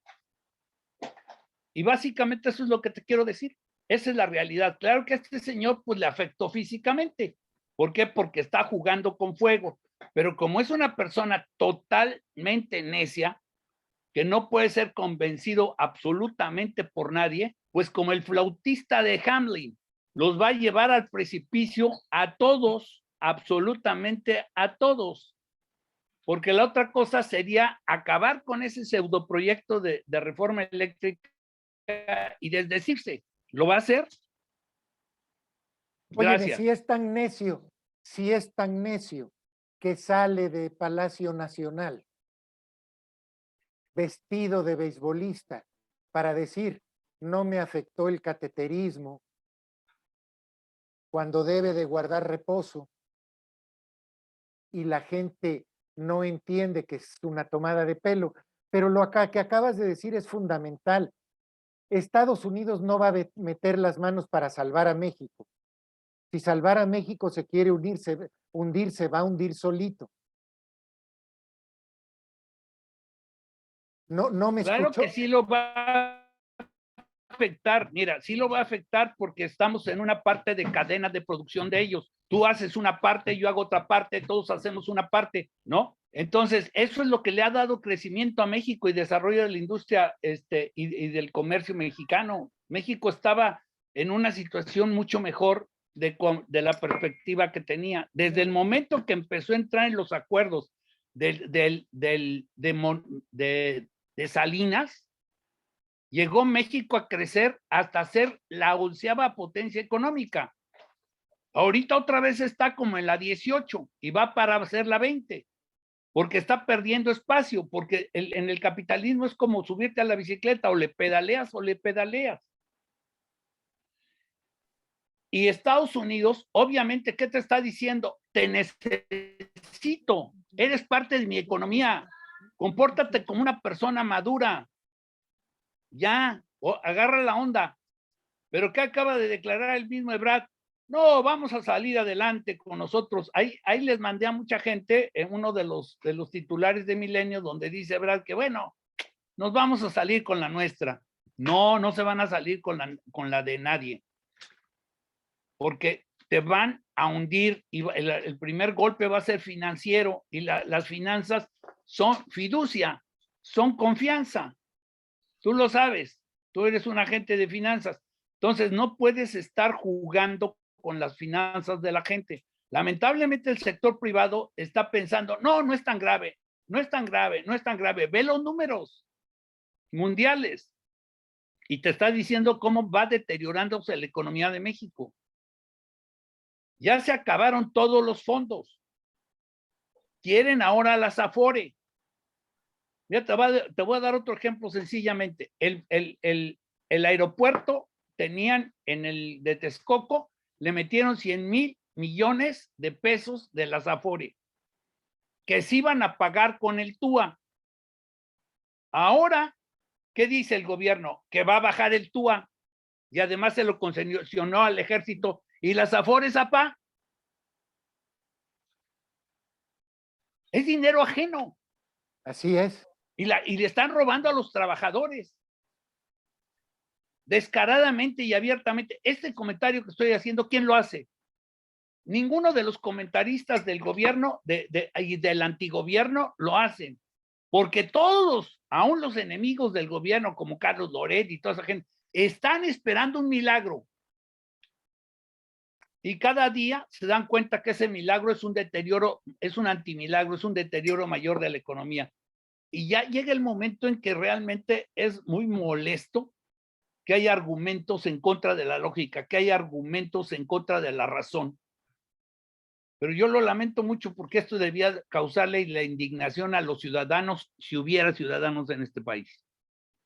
Y básicamente eso es lo que te quiero decir. Esa es la realidad. Claro que a este señor pues le afectó físicamente. ¿Por qué? Porque está jugando con fuego. Pero como es una persona totalmente necia, que no puede ser convencido absolutamente por nadie, pues como el flautista de Hamlin, los va a llevar al precipicio a todos, absolutamente a todos. Porque la otra cosa sería acabar con ese pseudoproyecto de reforma eléctrica y desdecirse. ¿Lo va a hacer? Oye, Gracias. si es tan necio que sale de Palacio Nacional vestido de beisbolista para decir, no me afectó el cateterismo, cuando debe de guardar reposo, y la gente no entiende que es una tomada de pelo. Pero lo que acabas de decir es fundamental. Estados Unidos no va a meter las manos para salvar a México. Si salvar a México se quiere hundirse, va a hundir solito. No me Claro escuchó. que sí lo va a afectar. Mira, sí lo va a afectar porque estamos en una parte de cadena de producción de ellos. Tú haces una parte, yo hago otra parte, todos hacemos una parte, ¿no? Entonces, eso es lo que le ha dado crecimiento a México y desarrollo de la industria y del comercio mexicano. México estaba en una situación mucho mejor de la perspectiva que tenía. Desde el momento que empezó a entrar en los acuerdos de Salinas, llegó México a crecer hasta ser la 11ª potencia económica. Ahorita otra vez está como en la 18 y va para ser la 20, porque está perdiendo espacio, porque en el capitalismo es como subirte a la bicicleta, o le pedaleas o le pedaleas. Y Estados Unidos, obviamente, ¿qué te está diciendo? Te necesito, eres parte de mi economía, compórtate como una persona madura, ya, agarra la onda. Pero ¿qué acaba de declarar el mismo Ebrard? No, vamos a salir adelante con nosotros. Ahí les mandé a mucha gente en uno de los titulares de Milenio donde dice Ebrard que bueno, nos vamos a salir con la nuestra. No, no se van a salir con la de nadie. Porque te van a hundir y el primer golpe va a ser financiero y las finanzas son fiducia, son confianza. Tú lo sabes, tú eres un agente de finanzas. Entonces, no puedes estar jugando con las finanzas de la gente. Lamentablemente, el sector privado está pensando, no, no es tan grave, no es tan grave, no es tan grave. Ve los números mundiales y te está diciendo cómo va deteriorándose la economía de México. Ya se acabaron todos los fondos. Quieren ahora las Afore. Mira, te voy a dar otro ejemplo sencillamente. El aeropuerto tenían en el de Texcoco, le metieron 100,000 millones de pesos de las Afore. que se iban a pagar con el TUA. Ahora, ¿qué dice el gobierno? Que va a bajar el TUA y además se lo concesionó al ejército y las Afores, apá. Es dinero ajeno. Así es. Y le están robando a los trabajadores. Descaradamente y abiertamente. Este comentario que estoy haciendo, ¿quién lo hace? Ninguno de los comentaristas del gobierno y del antigobierno lo hacen. Porque todos, aún los enemigos del gobierno, como Carlos Loret y toda esa gente, están esperando un milagro. Y cada día se dan cuenta que ese milagro es un deterioro, es un antimilagro, es un deterioro mayor de la economía. Y ya llega el momento en que realmente es muy molesto que haya argumentos en contra de la lógica, que haya argumentos en contra de la razón. Pero yo lo lamento mucho porque esto debía causarle la indignación a los ciudadanos si hubiera ciudadanos en este país.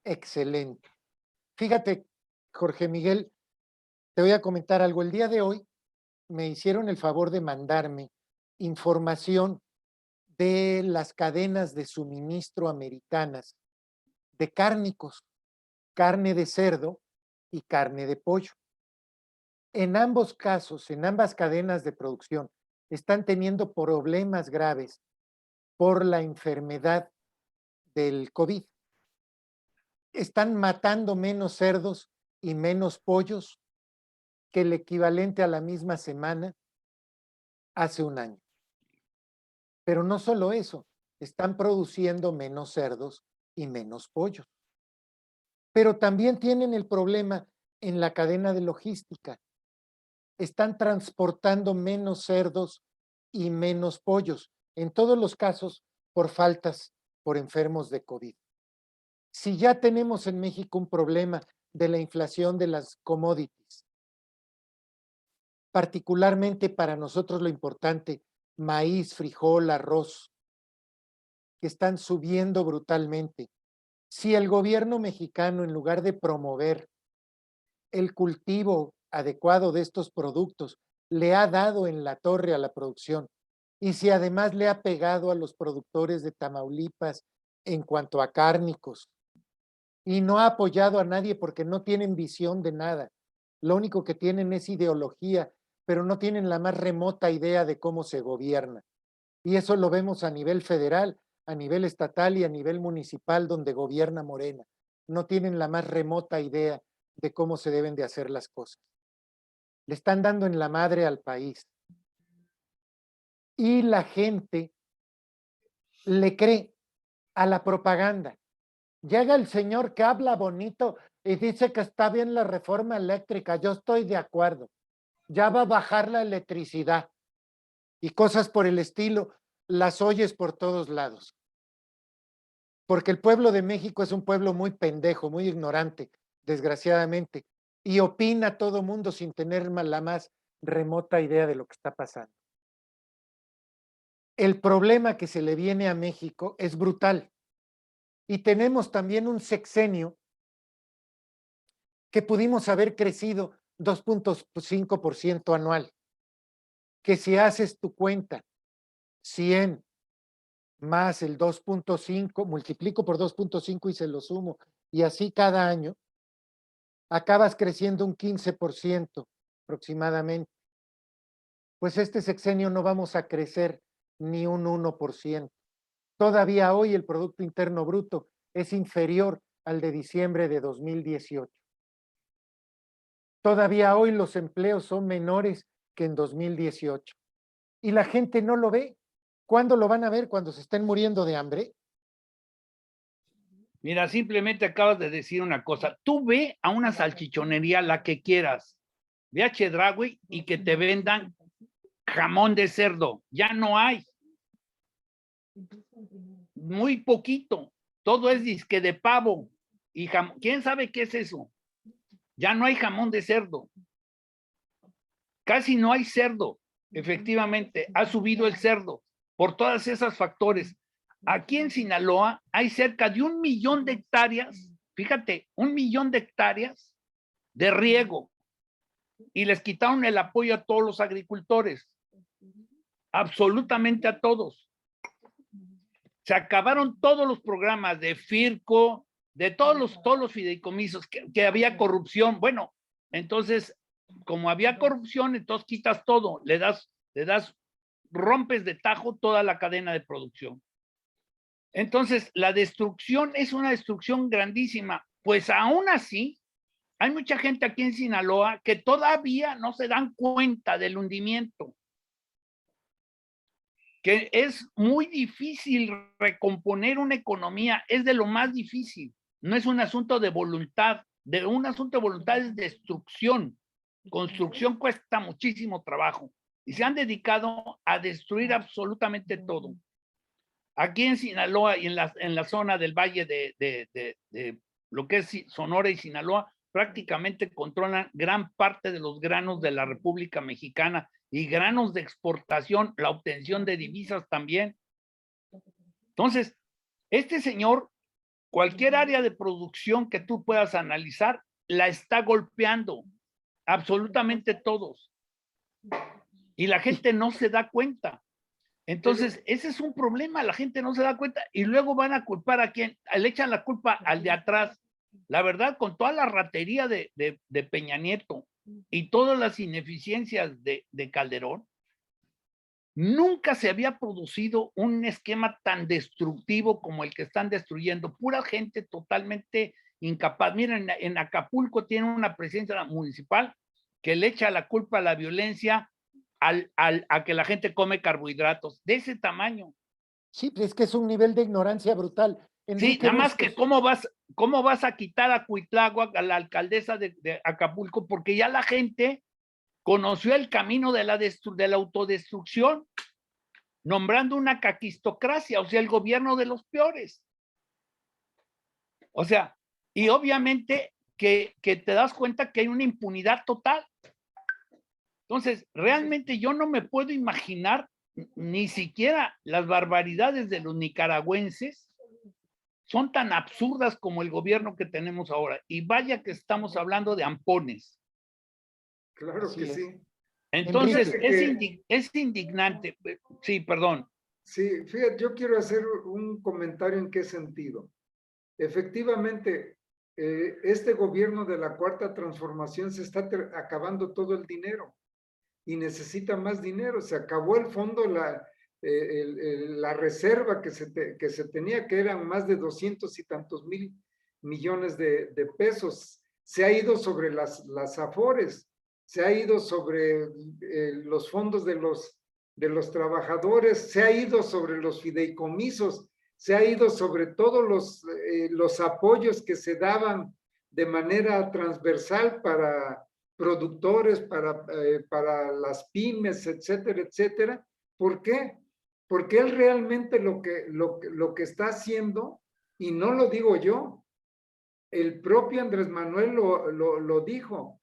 Excelente. Fíjate, Jorge Miguel, te voy a comentar algo. El día de hoy me hicieron el favor de mandarme información de las cadenas de suministro americanas de cárnicos, carne de cerdo y carne de pollo. En ambos casos, en ambas cadenas de producción, están teniendo problemas graves por la enfermedad del COVID. Están matando menos cerdos y menos pollos que el equivalente a la misma semana hace un año. Pero no solo eso, están produciendo menos cerdos y menos pollos. Pero también tienen el problema en la cadena de logística. Están transportando menos cerdos y menos pollos, en todos los casos por faltas por enfermos de COVID. Si ya tenemos en México un problema de la inflación de las commodities, particularmente para nosotros lo importante, maíz, frijol, arroz, que están subiendo brutalmente. Si el gobierno mexicano, en lugar de promover el cultivo adecuado de estos productos, le ha dado en la torre a la producción, y si además le ha pegado a los productores de Tamaulipas en cuanto a cárnicos, y no ha apoyado a nadie porque no tienen visión de nada, lo único que tienen es ideología, pero no tienen la más remota idea de cómo se gobierna. Y eso lo vemos a nivel federal, a nivel estatal y a nivel municipal donde gobierna Morena. No tienen la más remota idea de cómo se deben de hacer las cosas. Le están dando en la madre al país. Y la gente le cree a la propaganda. Llega el señor que habla bonito y dice que está bien la reforma eléctrica. Yo estoy de acuerdo. Ya va a bajar la electricidad. Y cosas por el estilo, las oyes por todos lados. Porque el pueblo de México es un pueblo muy pendejo, muy ignorante, desgraciadamente. Y opina todo mundo sin tener la más remota idea de lo que está pasando. El problema que se le viene a México es brutal. Y tenemos también un sexenio que pudimos haber crecido 2.5% anual. Que si haces tu cuenta, 100 más el 2.5, multiplico por 2.5 y se lo sumo, y así cada año, acabas creciendo un 15% aproximadamente. Pues este sexenio no vamos a crecer ni un 1%. Todavía hoy el Producto Interno Bruto es inferior al de diciembre de 2018. Todavía hoy los empleos son menores que en 2018. Y la gente no lo ve. ¿Cuándo lo van a ver? ¿Cuando se estén muriendo de hambre? Mira, simplemente acabas de decir una cosa. Tú ve a una salchichonería, la que quieras, ve a Chedraui y que te vendan jamón de cerdo. Ya no hay. Muy poquito. Todo es disque de pavo. Y jamón. ¿Quién sabe qué es eso? Ya no hay jamón de cerdo. Casi no hay cerdo. Efectivamente, ha subido el cerdo por todas esas factores. Aquí en Sinaloa hay cerca de 1 millón de hectáreas, fíjate, 1 millón de hectáreas de riego, y les quitaron el apoyo a todos los agricultores, absolutamente a todos. Se acabaron todos los programas de FIRCO, de todos los fideicomisos, que había corrupción. Bueno, entonces, como había corrupción, entonces quitas todo, le das, rompes de tajo toda la cadena de producción. Entonces, la destrucción es una destrucción grandísima. Pues aún así, hay mucha gente aquí en Sinaloa que todavía no se dan cuenta del hundimiento, que es muy difícil recomponer una economía, es de lo más difícil. No es un asunto de voluntad, un asunto de voluntad es destrucción. Construcción cuesta muchísimo trabajo y se han dedicado a destruir absolutamente todo. Aquí en Sinaloa y en la zona del valle de lo que es Sonora y Sinaloa, prácticamente controlan gran parte de los granos de la República Mexicana y granos de exportación, la obtención de divisas también. Entonces, este señor, cualquier área de producción que tú puedas analizar, la está golpeando, absolutamente todos. Y la gente no se da cuenta. Entonces, ese es un problema, la gente no se da cuenta y luego van a culpar a quién, le echan la culpa al de atrás. La verdad, con toda la ratería de Peña Nieto y todas las ineficiencias de Calderón, nunca se había producido un esquema tan destructivo como el que están destruyendo. Pura gente totalmente incapaz. Miren, en Acapulco tienen una presidencia municipal que le echa la culpa a la violencia a que la gente come carbohidratos de ese tamaño. Sí, es que es un nivel de ignorancia brutal. Sí, nada más que cómo vas a quitar a Cuitláhuac, a la alcaldesa de Acapulco, porque ya la gente conoció el camino de la autodestrucción, nombrando una caquistocracia, o sea, el gobierno de los peores. O sea, y obviamente que te das cuenta que hay una impunidad total. Entonces, realmente yo no me puedo imaginar ni siquiera las barbaridades de los nicaragüenses son tan absurdas como el gobierno que tenemos ahora. Y vaya que estamos hablando de ampones. Claro que sí. Entonces, es indignante. Sí, perdón. Sí, fíjate, yo quiero hacer un comentario en qué sentido. Efectivamente, este gobierno de la Cuarta Transformación se está acabando todo el dinero y necesita más dinero. Se acabó el fondo, la reserva que se tenía, que eran más de 200 y tantos mil millones de pesos. Se ha ido sobre las Afores, se ha ido sobre los fondos de los trabajadores, se ha ido sobre los fideicomisos, se ha ido sobre todos los apoyos que se daban de manera transversal para productores, para las pymes, etcétera, etcétera. ¿Por qué? Porque él realmente lo que está haciendo, y no lo digo yo, el propio Andrés Manuel lo dijo,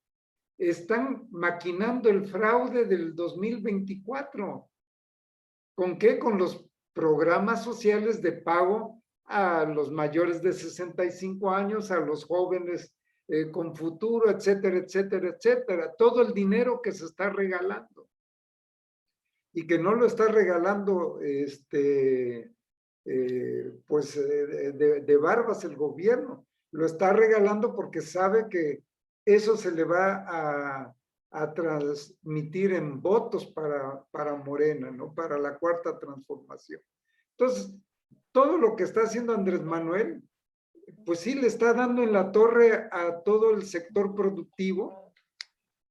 están maquinando el fraude del 2024. ¿Con qué? Con los programas sociales de pago a los mayores de 65 años, a los jóvenes con futuro, etcétera, etcétera, etcétera. Todo el dinero que se está regalando. Y que no lo está regalando pues de barbas el gobierno. Lo está regalando porque sabe que eso se le va a transmitir en votos para Morena, ¿no? Para la Cuarta Transformación. Entonces, todo lo que está haciendo Andrés Manuel, pues sí le está dando en la torre a todo el sector productivo,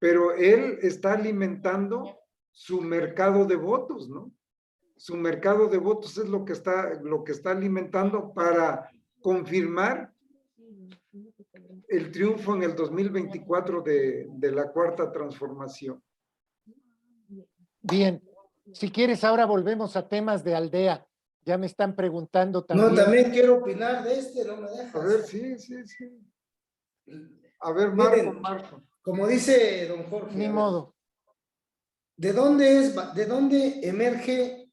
pero él está alimentando su mercado de votos, ¿no? Su mercado de votos es lo que está alimentando para confirmar el triunfo en el 2024 de la Cuarta Transformación. Bien, si quieres ahora volvemos a temas de aldea. Ya me están preguntando también. No, también quiero opinar de no me dejas. A ver, sí. A ver, Marco. Como dice don Jorge. Ni modo. ¿De dónde emerge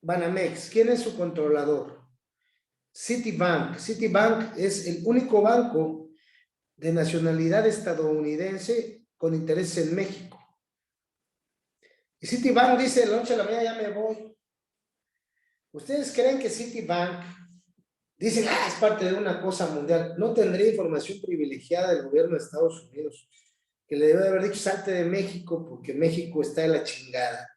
Banamex? ¿Quién es su controlador? Citibank. Citibank es el único banco de nacionalidad estadounidense con interés en México. Y Citibank dice, de la noche a la mañana ya me voy. ¿Ustedes creen que Citibank, dicen, es parte de una cosa mundial, no tendría información privilegiada del gobierno de Estados Unidos, que le debe de haber dicho, salte de México porque México está de la chingada?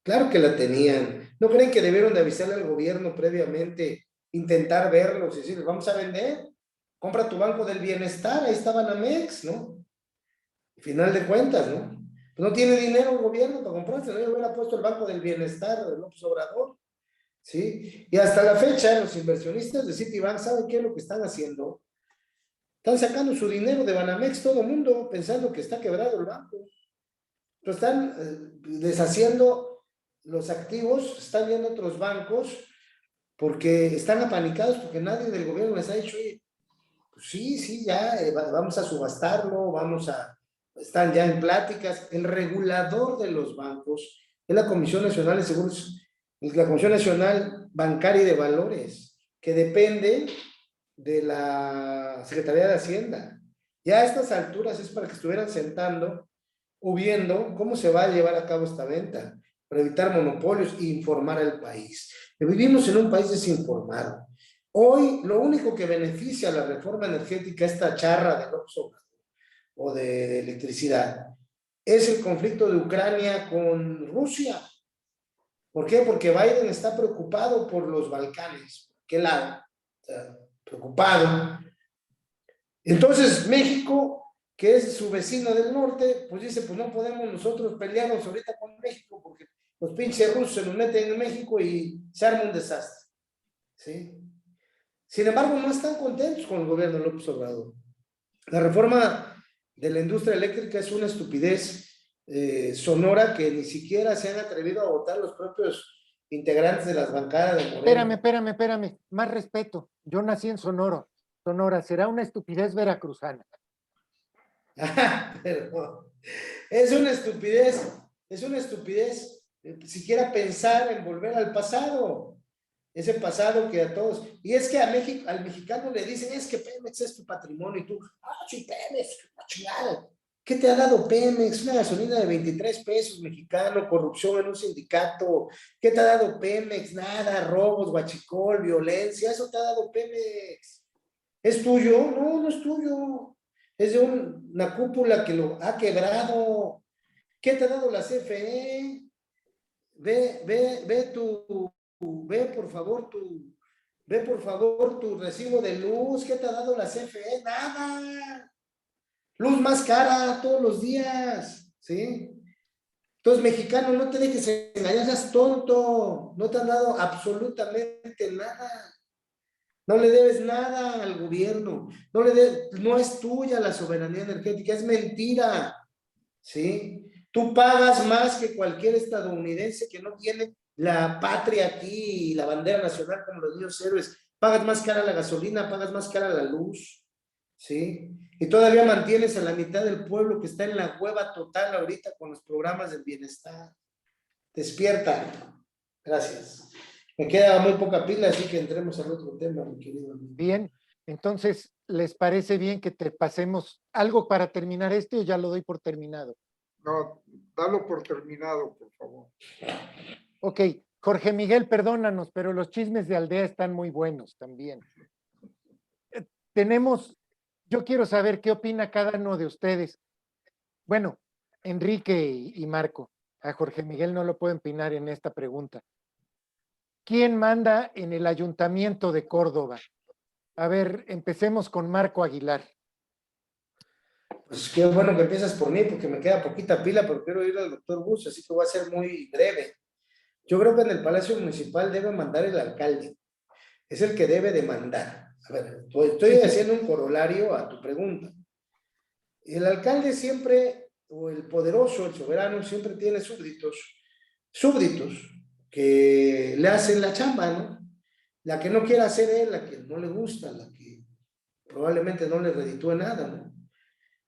Claro que la tenían. ¿No creen que debieron de avisarle al gobierno previamente, intentar verlos y decirles, vamos a vender? Compra tu Banco del Bienestar, ahí está Banamex, ¿no? Al final de cuentas, ¿no? Pues no tiene dinero el gobierno para comprarse, ¿no? Yo hubiera puesto el Banco del Bienestar de López Obrador, ¿sí? Y hasta la fecha, los inversionistas de Citibank, ¿saben qué es lo que están haciendo? Están sacando su dinero de Banamex, todo el mundo, pensando que está quebrado el banco. Lo están deshaciendo los activos, están viendo otros bancos, porque están apanicados, porque nadie del gobierno les ha dicho, oye, pues sí, ya, vamos a subastarlo, están ya en pláticas. El regulador de los bancos es la Comisión Nacional de Seguros, la Comisión Nacional Bancaria y de Valores, que depende de la Secretaría de Hacienda. Ya a estas alturas es para que estuvieran sentando o viendo cómo se va a llevar a cabo esta venta, para evitar monopolios e informar al país. Vivimos en un país desinformado. Hoy, lo único que beneficia a la reforma energética, esta charra de López Obrador o de electricidad, es el conflicto de Ucrania con Rusia. ¿Por qué? Porque Biden está preocupado por los Balcanes. ¿Qué lado? O sea, preocupado. Entonces, México, que es su vecino del norte, pues dice, pues no podemos nosotros pelearnos ahorita con México, porque los pinches rusos se nos meten en México y se arma un desastre. ¿Sí? Sin embargo, no están contentos con el gobierno de López Obrador. La reforma de la industria eléctrica es una estupidez sonora que ni siquiera se han atrevido a votar los propios integrantes de las bancadas de Morena. Espérame, más respeto. Yo nací en Sonora, será una estupidez veracruzana. Pero es una estupidez siquiera pensar en volver al pasado, ese pasado que a todos, y es que al mexicano le dicen, es que Pemex es tu patrimonio, y tú, sí, Pemex, una chingada. ¿Qué te ha dado Pemex? Una gasolina de 23 pesos mexicano, corrupción en un sindicato. ¿Qué te ha dado Pemex? Nada, robos, huachicol, violencia, eso te ha dado Pemex. ¿Es tuyo? No, no es tuyo. Es de una cúpula que lo ha quebrado. ¿Qué te ha dado la CFE? Ve por favor tu recibo de luz. ¿Qué te ha dado la CFE? Nada. Luz más cara todos los días, ¿sí? Entonces, mexicano, no te dejes engañar, seas tonto. No te han dado absolutamente nada. No le debes nada al gobierno. No es tuya la soberanía energética, es mentira, ¿sí? Tú pagas más que cualquier estadounidense que no tiene la patria aquí y la bandera nacional como los niños héroes. Pagas más cara la gasolina, pagas más cara la luz, ¿sí? Y todavía mantienes a la mitad del pueblo que está en la hueva total ahorita con los programas del bienestar. Despierta. Gracias. Me queda muy poca pila, así que entremos al otro tema, mi querido amigo. Bien, entonces, ¿les parece bien que te pasemos algo para terminar o ya lo doy por terminado? No, dalo por terminado, por favor. Ok, Jorge Miguel, perdónanos, pero los chismes de aldea están muy buenos también. Yo quiero saber qué opina cada uno de ustedes. Bueno, Enrique y Marco, a Jorge Miguel no lo puedo opinar en esta pregunta. ¿Quién manda en el Ayuntamiento de Córdoba? A ver, empecemos con Marco Aguilar. Pues qué bueno que empiezas por mí, porque me queda poquita pila, pero quiero ir al doctor Bus, así que voy a ser muy breve. Yo creo que en el Palacio Municipal debe mandar el alcalde. Es el que debe de mandar. A ver, estoy haciendo un corolario a tu pregunta. El alcalde siempre, o el poderoso, el soberano, siempre tiene súbditos que le hacen la chamba, ¿no? La que no quiere hacer él, la que no le gusta, la que probablemente no le reditúe nada, ¿no?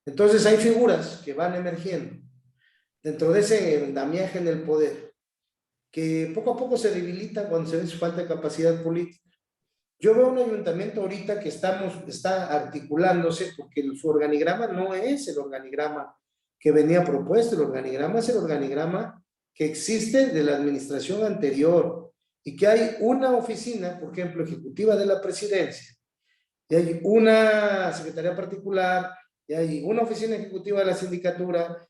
Entonces hay figuras que van emergiendo dentro de ese andamiaje en el poder, que poco a poco se debilitan cuando se ve su falta de capacidad política. Yo veo un ayuntamiento ahorita que está articulándose porque su organigrama no es el organigrama que venía propuesto, el organigrama es el organigrama que existe de la administración anterior y que hay una oficina, por ejemplo, ejecutiva de la presidencia, y hay una secretaría particular, y hay una oficina ejecutiva de la sindicatura,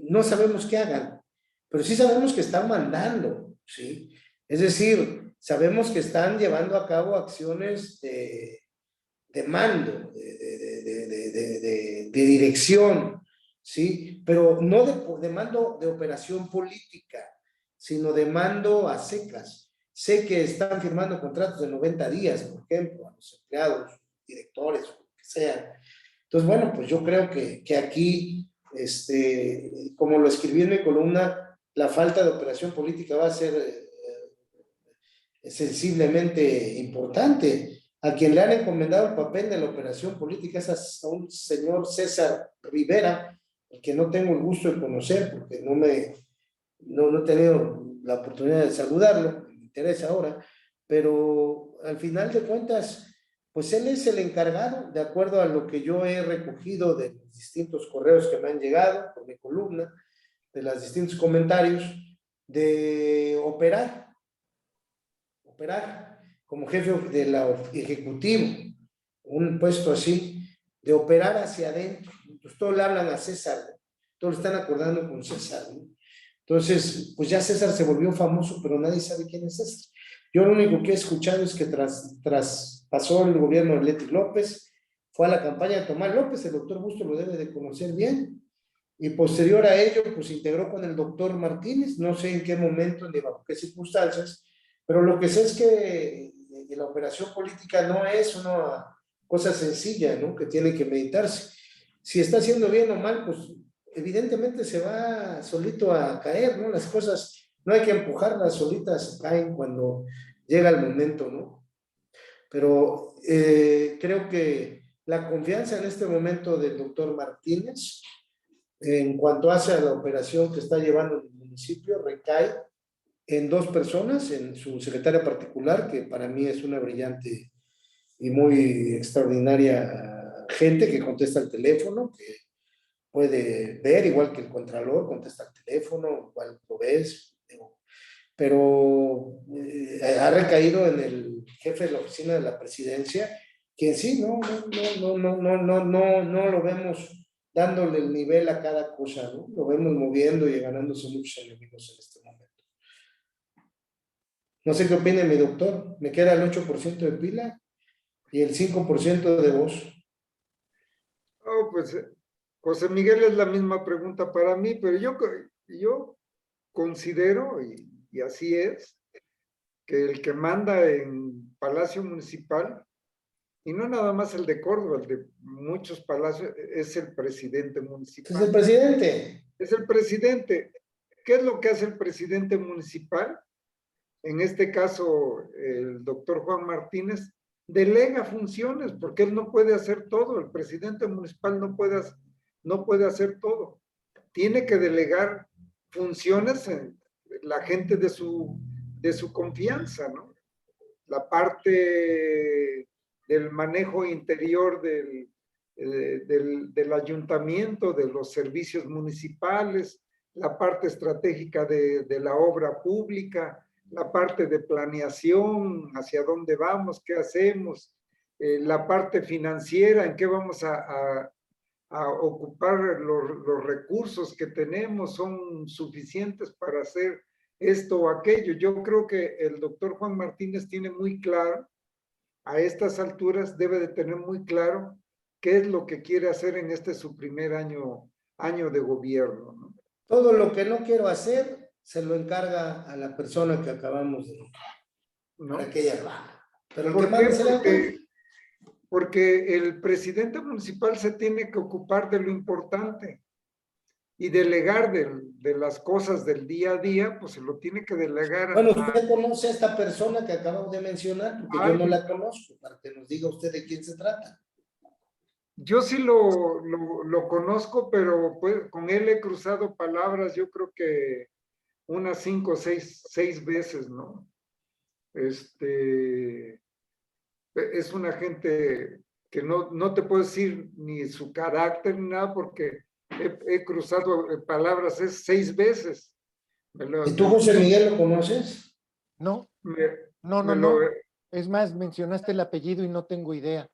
no sabemos qué hagan, pero sí sabemos que están mandando, ¿sí? Es decir, sabemos que están llevando a cabo acciones de mando, de dirección, ¿sí? Pero no de mando de operación política, sino de mando a secas. Sé que están firmando contratos de 90 días, por ejemplo, a los empleados, directores, o lo que sea. Entonces, bueno, pues yo creo que aquí, como lo escribí en mi columna, la falta de operación política va a ser sensiblemente importante. A quien le han encomendado el papel de la operación política es a un señor César Rivera, el que no tengo el gusto de conocer porque no he tenido la oportunidad de saludarlo, me interesa ahora, pero al final de cuentas, pues él es el encargado, de acuerdo a lo que yo he recogido de los distintos correos que me han llegado por mi columna, de los distintos comentarios, de operar como jefe de la ejecutivo, un puesto así, de operar hacia adentro. Entonces todos le hablan a César, todos están acordando con César, ¿no? Entonces, pues ya César se volvió famoso, pero nadie sabe quién es César. Yo lo único que he escuchado es que tras pasó el gobierno de Leti López, fue a la campaña de Tomás López, el doctor Busto lo debe de conocer bien, y posterior a ello, pues integró con el doctor Martínez, no sé en qué momento ni bajo qué circunstancias, pero lo que sé es que la operación política no es una cosa sencilla, ¿no? Que tiene que meditarse. Si está haciendo bien o mal, pues evidentemente se va solito a caer, ¿no? Las cosas no hay que empujarlas, solitas se caen cuando llega el momento, ¿no? Pero creo que la confianza en este momento del doctor Martínez, en cuanto hace a la operación que está llevando el municipio, recae en dos personas, en su secretaria particular, que para mí es una brillante y muy extraordinaria gente que contesta el teléfono, que puede ver, igual que el contralor, contesta el teléfono, igual lo ves, pero ha recaído en el jefe de la oficina de la presidencia, que en sí no lo vemos dándole el nivel a cada cosa, ¿no? Lo vemos moviendo y ganándose muchos enemigos en este momento. No sé qué opina mi doctor, me queda el 8% de pila y el 5% de voz. Oh, pues José Miguel, es la misma pregunta para mí, pero yo considero, y así es, que el que manda en Palacio Municipal, y no nada más el de Córdoba, el de muchos palacios, es el presidente municipal. Es el presidente. Es el presidente. ¿Qué es lo que hace el presidente municipal? En este caso, el doctor Juan Martínez delega funciones, porque él no puede hacer todo. El presidente municipal no puede hacer todo. Tiene que delegar funciones en la gente de su confianza, ¿no? La parte del manejo interior del ayuntamiento, de los servicios municipales, la parte estratégica de la obra pública, la parte de planeación, hacia dónde vamos, qué hacemos, la parte financiera, en qué vamos a ocupar los recursos que tenemos, son suficientes para hacer esto o aquello. Yo creo que el doctor Juan Martínez tiene muy claro, a estas alturas debe de tener muy claro qué es lo que quiere hacer en su primer año de gobierno, ¿no? Todo lo que no quiero hacer se lo encarga a la persona que acabamos de nombrar, ¿no? Para que ella lo haga. Pero ¿Por qué? Porque el presidente municipal se tiene que ocupar de lo importante y delegar de las cosas del día a día, pues se lo tiene que delegar. Bueno, usted conoce a esta persona que acabamos de mencionar, porque yo no la conozco, para que nos diga usted de quién se trata. Yo sí lo conozco, pero pues, con él he cruzado palabras, yo creo que unas 5 o 6 veces, ¿no? Es una gente que no te puedo decir ni su carácter ni nada, porque he cruzado palabras 6 veces. ¿Y tú, José Miguel, lo conoces? No, No, me no, no. lo, Es más, mencionaste el apellido y no tengo idea.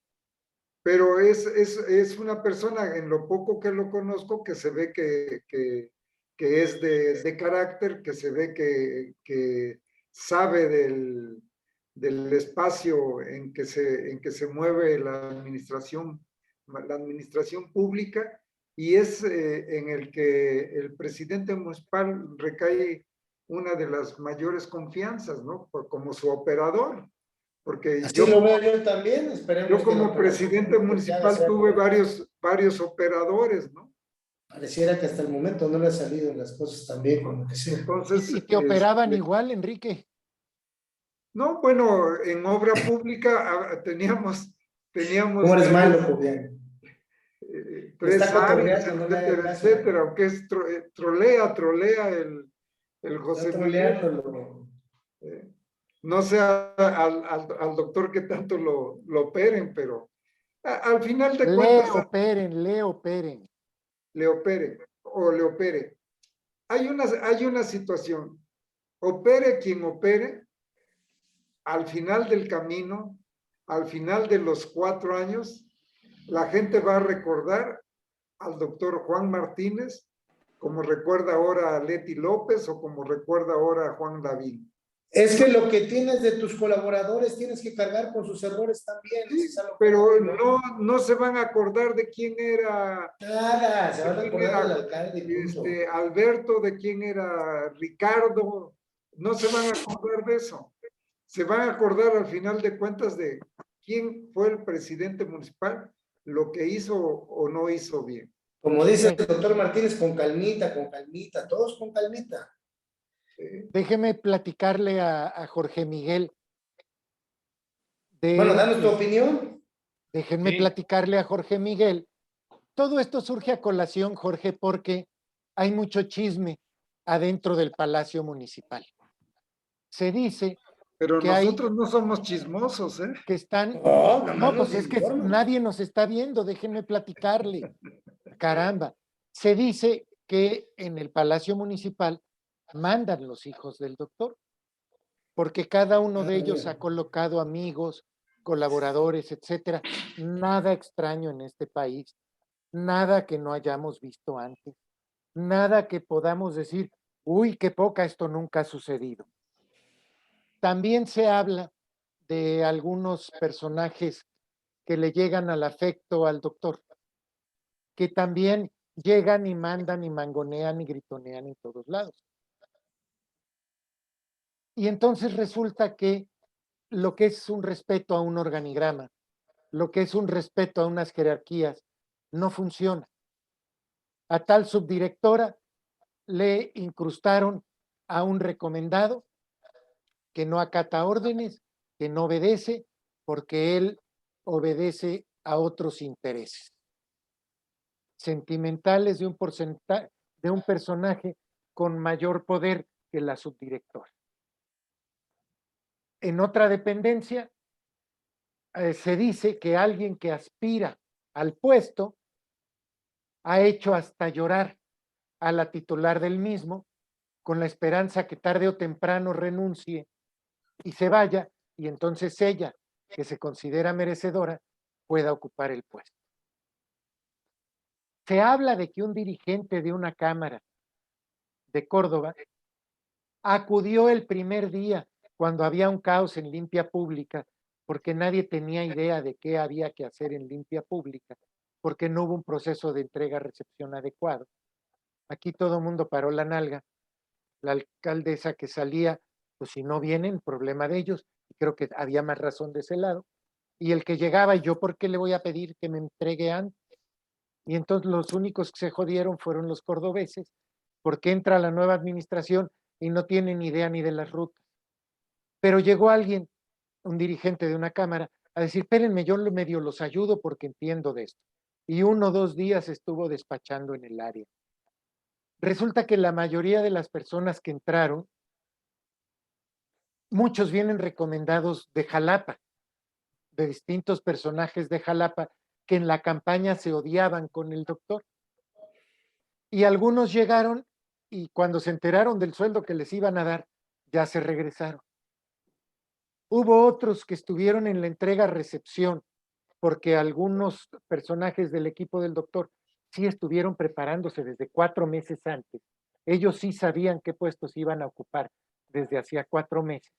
pero es una persona, en lo poco que lo conozco, que se ve que es de carácter, que se ve que sabe del espacio en que se mueve la administración pública, y es en el que el presidente municipal recae una de las mayores confianzas, ¿no? Como su operador, porque Así lo veo yo también, esperemos yo que la como operación presidente pues, ya municipal sea tuve por- varios operadores, ¿no? Pareciera que hasta el momento no le han salido las cosas tan bien como que sea. Entonces, ¿Y te operaban igual, Enrique? no, bueno, en obra pública teníamos ¿Cómo eres malo, Julián? Me está 3 áreas, cotorreando, no le haga etcétera, caso. etcétera, aunque es trolea el Está José Miguel. troleándolo. eh, no sé al doctor que tanto lo operen, pero al final de cuentas Le operen. le opere o le opere. Hay una situación, opere quien opere, al final del camino, al final de los 4 años, la gente va a recordar al doctor Juan Martínez como recuerda ahora a Leti López o como recuerda ahora a Juan Lavín. Es que lo que tienes de tus colaboradores tienes que cargar con sus errores también. Sí, Es a lo que pero voy, ¿no? no se van a acordar de quién era, Nada, se van a quién acordar del era alcalde y punto. Alberto, de quién era Ricardo, no se van a acordar de eso. Se van a acordar al final de cuentas de quién fue el presidente municipal, lo que hizo o no hizo bien. Como dice el doctor Martínez, con calmita, todos con calmita. Déjeme platicarle a Jorge Miguel Bueno, de, danos tu opinión. déjenme Sí. platicarle a Jorge Miguel. Todo esto surge a colación, Jorge, porque hay mucho chisme adentro del Palacio Municipal. Se dice Pero que hay nosotros no somos chismosos, ¿eh? que están. No, nada más No, nos pues es que informan. nadie nos está viendo, déjenme platicarle. Caramba. Se dice que en el Palacio Municipal mandan los hijos del doctor, porque cada uno de ellos ha colocado amigos, colaboradores, etcétera. Nada extraño en este país, nada que no hayamos visto antes, nada que podamos decir, uy, qué poca, esto nunca ha sucedido. También se habla de algunos personajes que le llegan al afecto al doctor, que también llegan y mandan y mangonean y gritonean en todos lados. Y entonces resulta que lo que es un respeto a un organigrama, lo que es un respeto a unas jerarquías, no funciona. A tal subdirectora le incrustaron a un recomendado que no acata órdenes, que no obedece, porque él obedece a otros intereses sentimentales de un personaje con mayor poder que la subdirectora. En otra dependencia, se dice que alguien que aspira al puesto ha hecho hasta llorar a la titular del mismo, con la esperanza que tarde o temprano renuncie y se vaya, y entonces ella, que se considera merecedora, pueda ocupar el puesto. Se habla de que un dirigente de una cámara de Córdoba acudió el primer día cuando había un caos en limpia pública, porque nadie tenía idea de qué había que hacer en limpia pública, porque no hubo un proceso de entrega-recepción adecuado. Aquí todo el mundo paró la nalga. La alcaldesa que salía, pues si no vienen, problema de ellos, y creo que había más razón de ese lado. Y el que llegaba, ¿y yo por qué le voy a pedir que me entregue antes? Y entonces los únicos que se jodieron fueron los cordobeses, porque entra la nueva administración y no tienen idea ni de las rutas. Pero llegó alguien, un dirigente de una cámara, a decir, espérenme, yo medio los ayudo porque entiendo de esto. Y 1 o 2 días estuvo despachando en el área. Resulta que la mayoría de las personas que entraron, muchos vienen recomendados de Jalapa, de distintos personajes de Jalapa que en la campaña se odiaban con el doctor. Y algunos llegaron y cuando se enteraron del sueldo que les iban a dar, ya se regresaron. Hubo otros que estuvieron en la entrega-recepción, porque algunos personajes del equipo del doctor sí estuvieron preparándose desde 4 meses antes. Ellos sí sabían qué puestos iban a ocupar desde hacía 4 meses.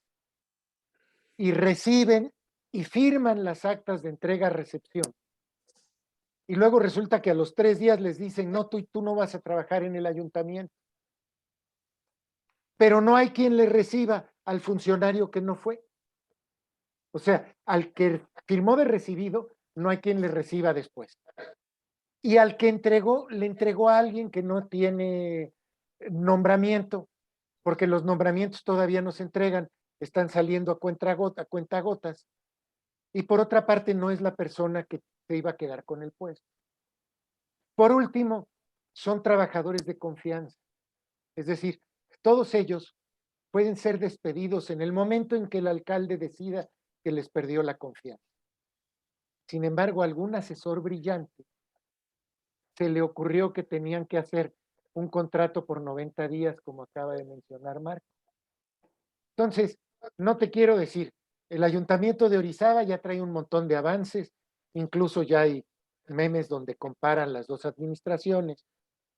Y reciben y firman las actas de entrega-recepción. Y luego resulta que a los 3 días les dicen, no, tú no vas a trabajar en el ayuntamiento. Pero no hay quien le reciba al funcionario que no fue. O sea, al que firmó de recibido, no hay quien le reciba después. Y al que entregó, le entregó a alguien que no tiene nombramiento, porque los nombramientos todavía no se entregan, están saliendo a cuentagotas. Y por otra parte, no es la persona que se iba a quedar con el puesto. Por último, son trabajadores de confianza. Es decir, todos ellos pueden ser despedidos en el momento en que el alcalde decida que les perdió la confianza. Sin embargo, algún asesor brillante se le ocurrió que tenían que hacer un contrato por 90 días, como acaba de mencionar Marco. Entonces, no te quiero decir, el ayuntamiento de Orizaba ya trae un montón de avances, incluso ya hay memes donde comparan las dos administraciones,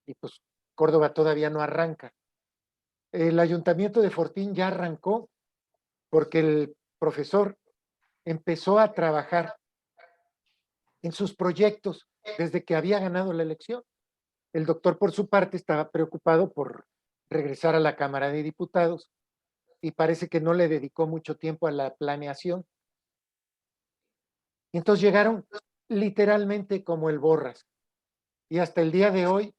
y pues Córdoba todavía no arranca. El ayuntamiento de Fortín ya arrancó porque el profesor empezó a trabajar en sus proyectos desde que había ganado la elección. El doctor, por su parte, estaba preocupado por regresar a la Cámara de Diputados y parece que no le dedicó mucho tiempo a la planeación. Y entonces llegaron literalmente como el borras. Y hasta el día de hoy,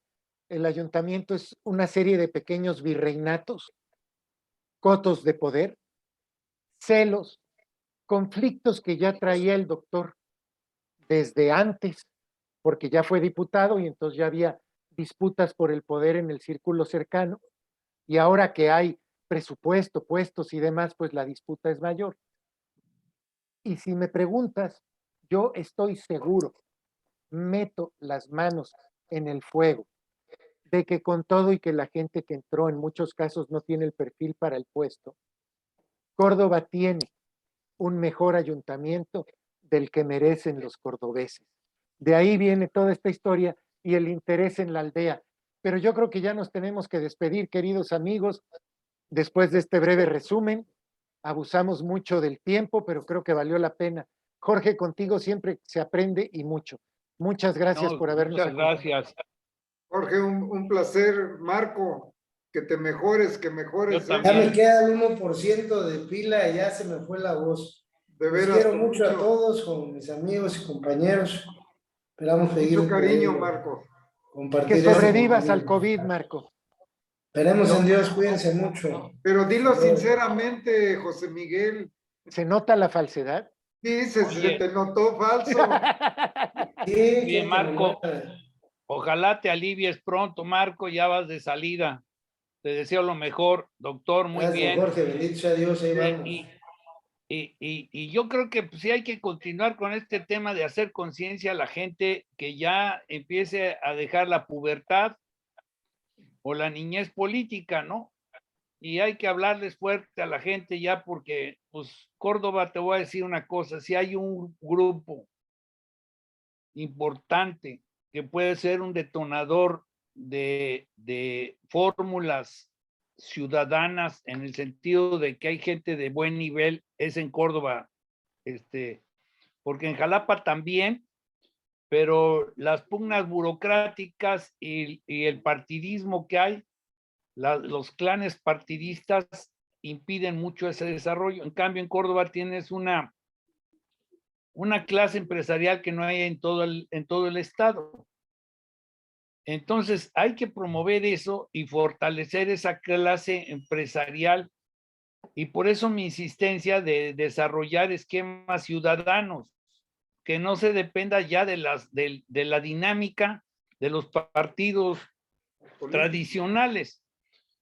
el ayuntamiento es una serie de pequeños virreinatos, cotos de poder, celos, conflictos que ya traía el doctor desde antes, porque ya fue diputado y entonces ya había disputas por el poder en el círculo cercano, y ahora que hay presupuesto, puestos y demás, pues la disputa es mayor. Y si me preguntas, yo estoy seguro, meto las manos en el fuego, de que con todo y que la gente que entró en muchos casos no tiene el perfil para el puesto, Córdoba tiene un mejor ayuntamiento del que merecen los cordobeses. De ahí viene toda esta historia y el interés en la aldea. Pero yo creo que ya nos tenemos que despedir, queridos amigos, después de este breve resumen. Abusamos mucho del tiempo, pero creo que valió la pena. Jorge, contigo siempre se aprende y mucho. Muchas gracias No, por habernos muchas acompañado. gracias. Jorge, un placer, Marco, que te mejores, que Yo mejores. Ya me también. queda el 1% de pila y ya se me fue la voz. De Los veras, quiero con mucho a mucho, todos, con mis amigos y compañeros. Esperamos seguir mucho cariño, pudiendo Marco. Que compartir este sobrevivas al momento. COVID, Marco. Esperemos en Dios, cuídense mucho. Pero dilo Hasta luego. sinceramente, José Miguel. ¿Se nota la falsedad? Sí, se Oye. te notó falso. Sí, Bien, gente Marco. nomás. Ojalá te alivies pronto, Marco, ya vas de salida. Te deseo lo mejor, doctor, muy Gracias, bien. Jorge, bendito sea Dios, ahí vamos. Y yo creo que pues, sí hay que continuar con este tema de hacer conciencia a la gente que ya empiece a dejar la pubertad o la niñez política, ¿no? Y hay que hablarles fuerte a la gente ya porque, pues, Córdoba, te voy a decir una cosa, si hay un grupo importante que puede ser un detonador de fórmulas ciudadanas en el sentido de que hay gente de buen nivel, es en Córdoba, porque en Jalapa también, pero las pugnas burocráticas y el partidismo que hay, los clanes partidistas impiden mucho ese desarrollo. En cambio, en Córdoba tienes una clase empresarial que no hay en todo el estado. Entonces, hay que promover eso y fortalecer esa clase empresarial. Y por eso mi insistencia de desarrollar esquemas ciudadanos, que no se dependa ya de la dinámica de los partidos tradicionales.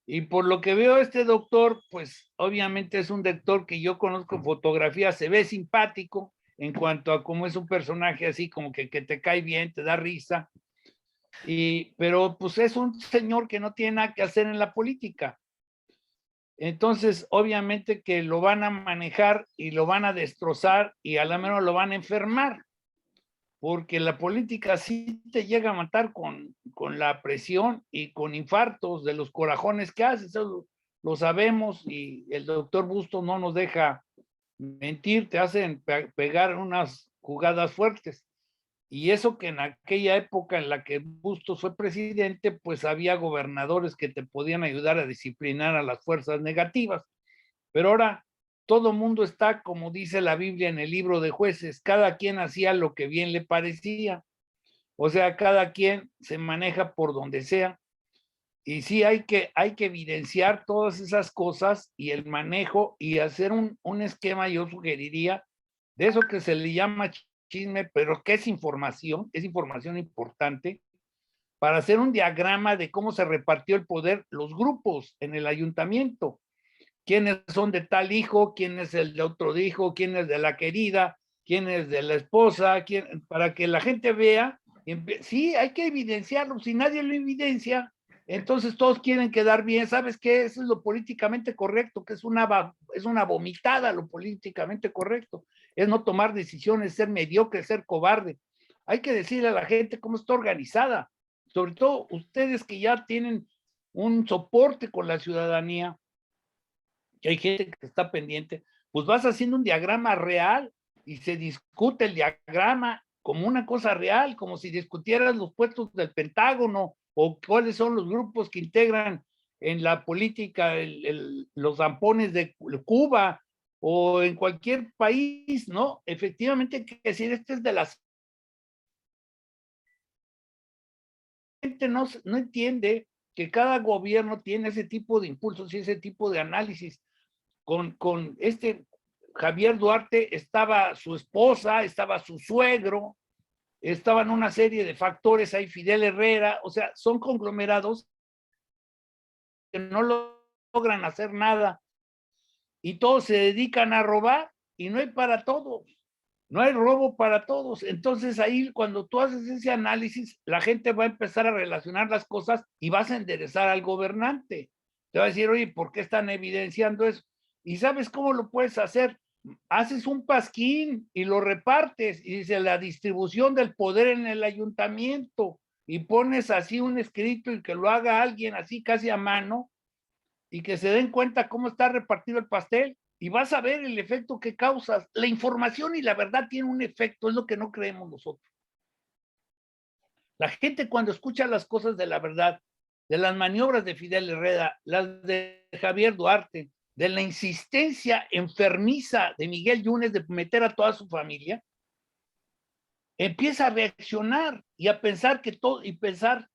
Y por lo que veo, este doctor, pues obviamente es un doctor que yo conozco en fotografía, se ve simpático en cuanto a cómo es un personaje así, como que te cae bien, te da risa. Pero pues es un señor que no tiene nada que hacer en la política. Entonces, obviamente que lo van a manejar y lo van a destrozar y a lo menos lo van a enfermar, porque la política sí te llega a matar con la presión y con infartos de los corajones que haces, eso lo sabemos y el doctor Bustos no nos deja mentir, te hacen pegar unas jugadas fuertes. Y eso que en aquella época en la que Bustos fue presidente, pues había gobernadores que te podían ayudar a disciplinar a las fuerzas negativas. Pero ahora todo mundo está, como dice la Biblia en el libro de Jueces, cada quien hacía lo que bien le parecía. O sea, cada quien se maneja por donde sea. Y sí hay que evidenciar todas esas cosas y el manejo y hacer un esquema, yo sugeriría, de eso que se le llama chisme, pero que es información importante, para hacer un diagrama de cómo se repartió el poder, los grupos en el ayuntamiento, quiénes son de tal hijo, quién es el de otro hijo, quién es de la querida, quién es de la esposa, para que la gente vea, sí, hay que evidenciarlo, si nadie lo evidencia, entonces todos quieren quedar bien, ¿sabes qué? Eso es lo políticamente correcto, que es una vomitada lo políticamente correcto, es no tomar decisiones, ser mediocre, ser cobarde. Hay que decirle a la gente cómo está organizada, sobre todo ustedes que ya tienen un soporte con la ciudadanía, que hay gente que está pendiente, pues vas haciendo un diagrama real y se discute el diagrama como una cosa real, como si discutieras los puestos del Pentágono o cuáles son los grupos que integran en la política los zampones de Cuba o en cualquier país, ¿no? Efectivamente hay que decir, este es de las... gente no entiende que cada gobierno tiene ese tipo de impulsos y ese tipo de análisis. Con este Javier Duarte estaba su esposa, estaba su suegro, estaban una serie de factores ahí, Fidel Herrera, o sea, son conglomerados que no logran hacer nada y todos se dedican a robar y no hay para todos, no hay robo para todos. Entonces ahí cuando tú haces ese análisis, la gente va a empezar a relacionar las cosas y vas a enderezar al gobernante. Te va a decir, oye, ¿por qué están evidenciando eso? ¿Y sabes cómo lo puedes hacer? Haces un pasquín y lo repartes y dice la distribución del poder en el ayuntamiento y pones así un escrito y que lo haga alguien así casi a mano y que se den cuenta cómo está repartido el pastel y vas a ver el efecto que causas. La información y la verdad tienen un efecto, es lo que no creemos nosotros. La gente cuando escucha las cosas de la verdad, de las maniobras de Fidel Herrera, las de Javier Duarte, de la insistencia enfermiza de Miguel Yunes de meter a toda su familia, empieza a reaccionar y a pensar que todo, y pensar,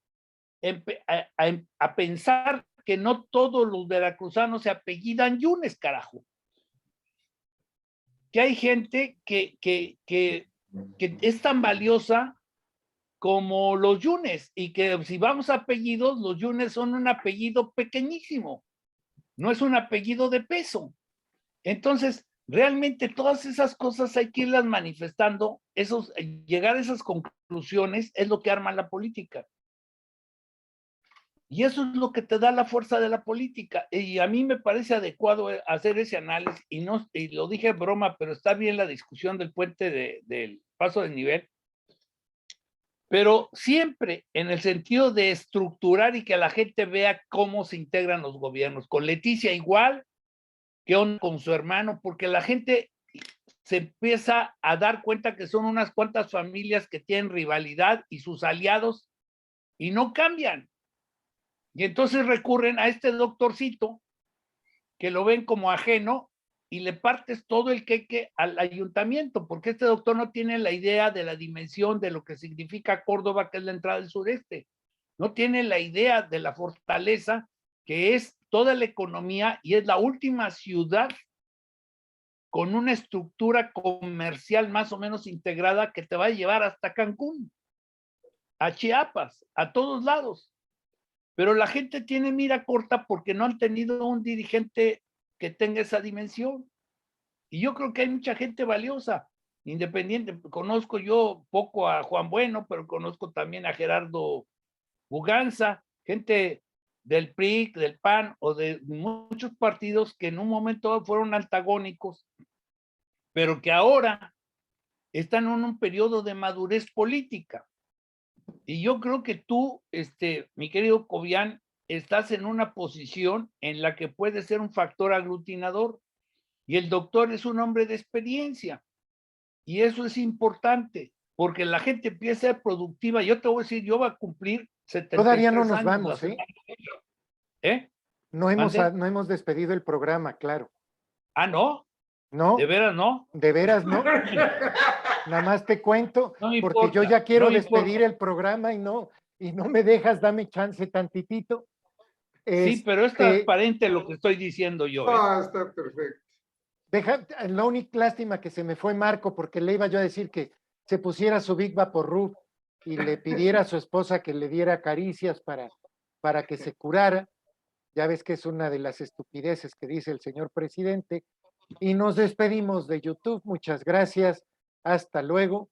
a pensar que no todos los veracruzanos se apellidan Yunes, carajo. Que hay gente que es tan valiosa como los Yunes y que si vamos a apellidos, los Yunes son un apellido pequeñísimo, no es un apellido de peso. Entonces, realmente todas esas cosas hay que irlas manifestando, llegar a esas conclusiones es lo que arma la política. Y eso es lo que te da la fuerza de la política. Y a mí me parece adecuado hacer ese análisis, y lo dije en broma, pero está bien la discusión del puente del paso de nivel, pero siempre en el sentido de estructurar y que la gente vea cómo se integran los gobiernos. Con Leticia igual, que con su hermano, porque la gente se empieza a dar cuenta que son unas cuantas familias que tienen rivalidad y sus aliados y no cambian. Y entonces recurren a este doctorcito que lo ven como ajeno y le partes todo el queque al ayuntamiento, porque este doctor no tiene la idea de la dimensión de lo que significa Córdoba, que es la entrada del sureste. No tiene la idea de la fortaleza que es toda la economía y es la última ciudad con una estructura comercial más o menos integrada que te va a llevar hasta Cancún, a Chiapas, a todos lados. Pero la gente tiene mira corta porque no han tenido un dirigente que tenga esa dimensión. Y yo creo que hay mucha gente valiosa, independiente. Conozco yo poco a Juan Bueno, pero conozco también a Gerardo Buganza, gente del PRI, del PAN o de muchos partidos que en un momento fueron antagónicos, pero que ahora están en un periodo de madurez política. Y yo creo que tú, mi querido Cobian, estás en una posición en la que puedes ser un factor aglutinador. Y el doctor es un hombre de experiencia. Y eso es importante, porque la gente empieza a ser productiva. Yo te voy a decir, yo voy a cumplir 73 Todavía no nos años. vamos, ¿eh? No hemos despedido el programa, claro. Ah, ¿no? ¿No? ¿De veras no? De veras, ¿no? Nada más te cuento, No me porque yo importa, ya quiero no me despedir importa. el programa y no me dejas, dame chance tantitito. Sí, pero es transparente lo que estoy diciendo yo. Ah, está perfecto. La única lástima que se me fue Marco, porque le iba yo a decir que se pusiera su Big Vaporub y le pidiera a su esposa que le diera caricias para que se curara. Ya ves que es una de las estupideces que dice el señor presidente. Y nos despedimos de YouTube. Muchas gracias. Hasta luego.